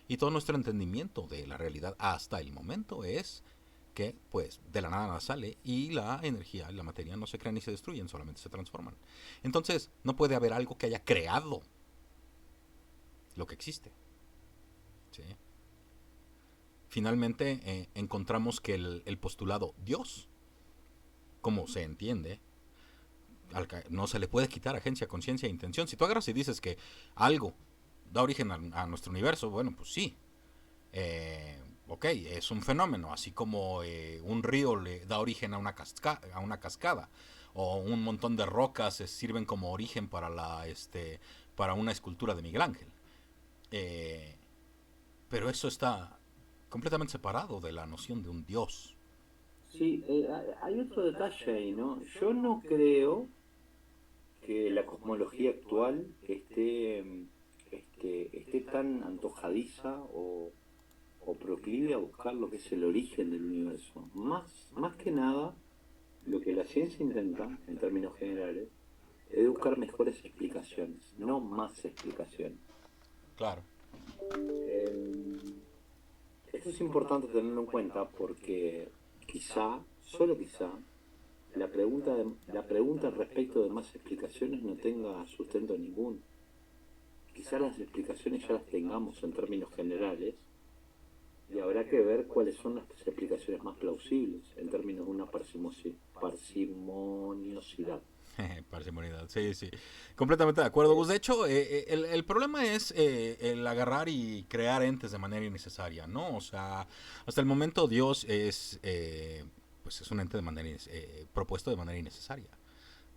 Y todo nuestro entendimiento de la realidad hasta el momento es que, pues, de la nada sale y la energía y la materia no se crean ni se destruyen, solamente se transforman. Entonces, no puede haber algo que haya creado lo que existe, ¿sí? Finalmente, encontramos que el postulado Dios, como se entiende, no se le puede quitar agencia, conciencia e intención. Si tú agarras y dices que algo da origen a nuestro universo, bueno, pues sí. Ok, es un fenómeno, así como un río le da origen a una cascada, o un montón de rocas sirven como origen para una escultura de Miguel Ángel. Pero eso está completamente separado de la noción de un Dios. Sí, hay otro detalle ahí, ¿no? Yo no creo que la cosmología actual esté tan antojadiza o proclive a buscar lo que es el origen del universo. Más que nada, lo que la ciencia intenta, en términos generales, es buscar mejores explicaciones, no más explicaciones. Claro. Esto es importante tenerlo en cuenta porque quizá, solo quizá, la pregunta respecto de más explicaciones no tenga sustento ninguno. Quizá las explicaciones ya las tengamos en términos generales y habrá que ver cuáles son las explicaciones más plausibles en términos de una parsimoniosidad. Parsimonidad, sí, sí. Completamente de acuerdo, Gus. De hecho, el problema es el agarrar y crear entes de manera innecesaria, ¿no? O sea, hasta el momento Dios pues es un ente de manera propuesto de manera innecesaria.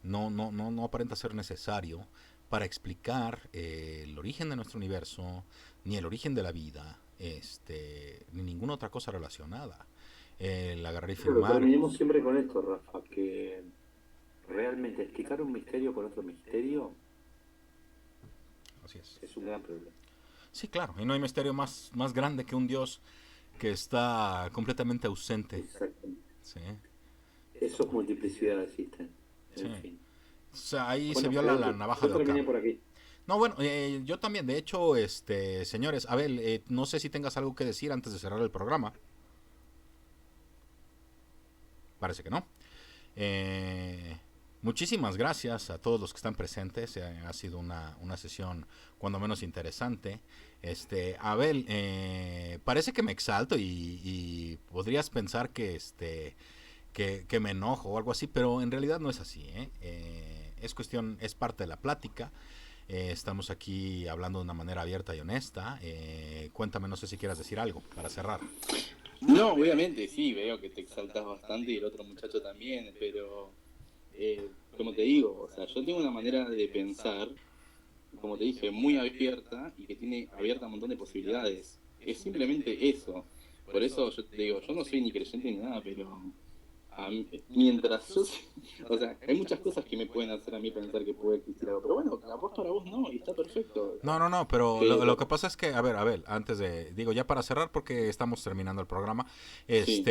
No aparenta ser necesario para explicar el origen de nuestro universo, ni el origen de la vida, ni ninguna otra cosa relacionada. El agarrar y Pero firmar. terminemos siempre con esto, Rafa, que realmente explicar un misterio con otro misterio Así es. es un gran problema. Sí, claro, y no hay misterio más grande que un Dios que está completamente ausente. Exactamente. Sí. Eso es multiplicidad existen. En Sí. fin. O sea, ahí Bueno, se viola la navaja yo de terminé Ockham. por aquí. No, bueno, yo también, de hecho, señores, Abel, no sé si tengas algo que decir antes de cerrar el programa. Parece que no. Muchísimas gracias a todos los que están presentes. Ha sido una sesión cuando menos interesante. Abel, parece que me exalto y podrías pensar que que me enojo o algo así, pero en realidad no es así, ¿eh? Es cuestión, es parte de la plática. Estamos aquí hablando de una manera abierta y honesta. Cuéntame, no sé si quieras decir algo para cerrar. No, obviamente sí, veo que te exaltas bastante y el otro muchacho también, pero como te digo, o sea, yo tengo una manera de pensar, como te dije, muy abierta y que tiene abierta un montón de posibilidades. Es simplemente eso. Por eso yo te digo, yo no soy ni creyente ni nada, pero mientras yo, o sea, hay muchas cosas que me pueden hacer a mí pensar que puede existir algo, pero bueno, capaz para vos no, y está perfecto. No, pero lo que pasa es que, a ver, Abel, antes de, digo, ya para cerrar, porque estamos terminando el programa, Sí.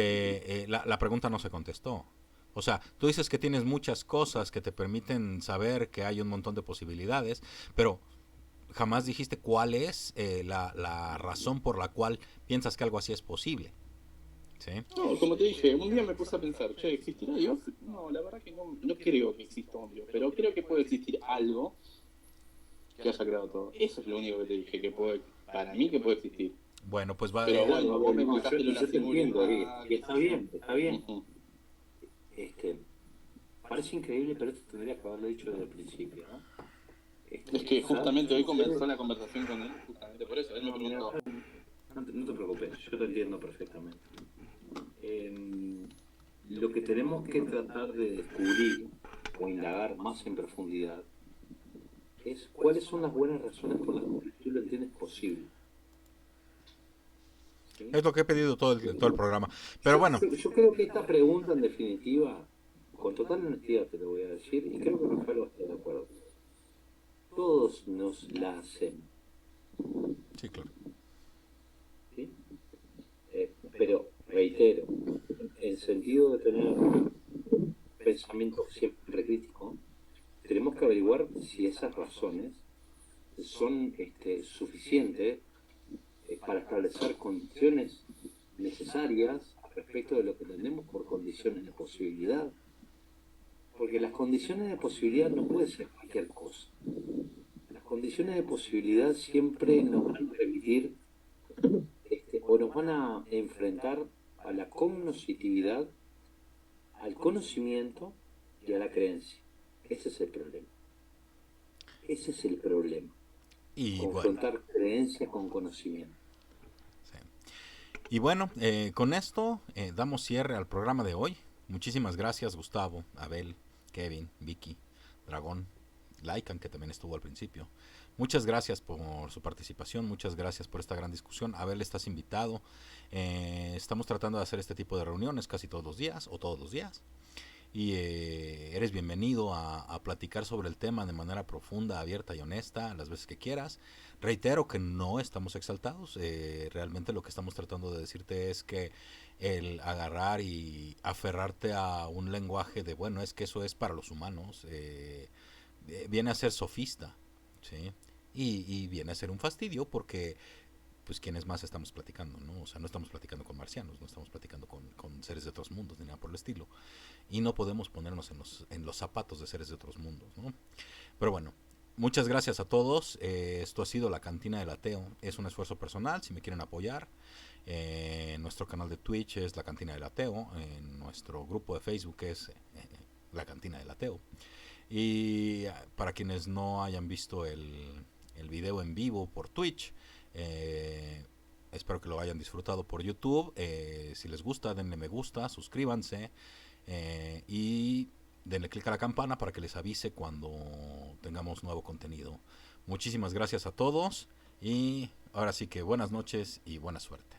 la pregunta no se contestó. O sea, tú dices que tienes muchas cosas que te permiten saber que hay un montón de posibilidades, pero jamás dijiste cuál es la razón por la cual piensas que algo así es posible. ¿Sí? No, como te dije, un día me puse a pensar, che, ¿existirá Dios? No, la verdad que no creo que exista un Dios, pero creo que puede existir algo que haya creado todo. Eso es lo único que te dije, que puede, para mí que puede existir. Bueno, pues va. Pero bueno, vos me No, explicaste lo de yo la te entiendo, seguridad. y está bien, está bien. Ujú. Este, parece increíble, pero esto tendría que haberlo dicho desde el principio, ¿no? Es que justamente hoy comenzó la conversación con él, justamente por eso. Él me preguntó, No te preocupes, yo te entiendo perfectamente. Lo que tenemos que tratar de descubrir o indagar más en profundidad es cuáles son las buenas razones por las que tú lo entiendes posible. ¿Sí? Es lo que he pedido todo el programa. Pero bueno, Yo creo que esta pregunta, en definitiva, con total honestidad te lo voy a decir, y creo que Rafael va a estar de acuerdo. Todos nos la hacemos, sí, claro. ¿sí? Pero, reitero, en sentido de tener pensamiento siempre crítico, tenemos que averiguar si esas razones son suficientes para establecer condiciones necesarias al respecto de lo que entendemos por condiciones de posibilidad. Porque las condiciones de posibilidad no pueden ser cualquier cosa. Las condiciones de posibilidad siempre nos van a permitir o nos van a enfrentar a la cognoscitividad, al conocimiento y a la creencia. Ese es el problema. Ese es el problema. Y bueno, Confrontar creencia con conocimiento. sí. Y bueno, con esto damos cierre al programa de hoy. Muchísimas gracias, Gustavo, Abel, Kevin, Vicky, Dragón, Laikan, que también estuvo al principio. Muchas gracias por su participación, muchas gracias por esta gran discusión. Abel, estás invitado. Estamos tratando de hacer este tipo de reuniones casi todos los días o todos los días. Y eres bienvenido a platicar sobre el tema de manera profunda, abierta y honesta las veces que quieras. Reitero que no estamos exaltados, realmente lo que estamos tratando de decirte es que el agarrar y aferrarte a un lenguaje de, bueno, es que eso es para los humanos, viene a ser sofista, ¿sí? Y viene a ser un fastidio porque pues quienes más estamos platicando, ¿no? O sea, no estamos platicando con marcianos, no estamos platicando con seres de otros mundos, ni nada por el estilo. Y no podemos ponernos en los zapatos de seres de otros mundos, ¿no? Pero bueno, muchas gracias a todos. Esto ha sido La Cantina del Ateo. Es un esfuerzo personal, si me quieren apoyar. Nuestro canal de Twitch es La Cantina del Ateo. Nuestro grupo de Facebook es La Cantina del Ateo. Y para quienes no hayan visto el video en vivo por Twitch, espero que lo hayan disfrutado por YouTube. Si les gusta, denle me gusta, suscríbanse y denle click a la campana para que les avise cuando tengamos nuevo contenido. Muchísimas gracias a todos y ahora sí que buenas noches y buena suerte.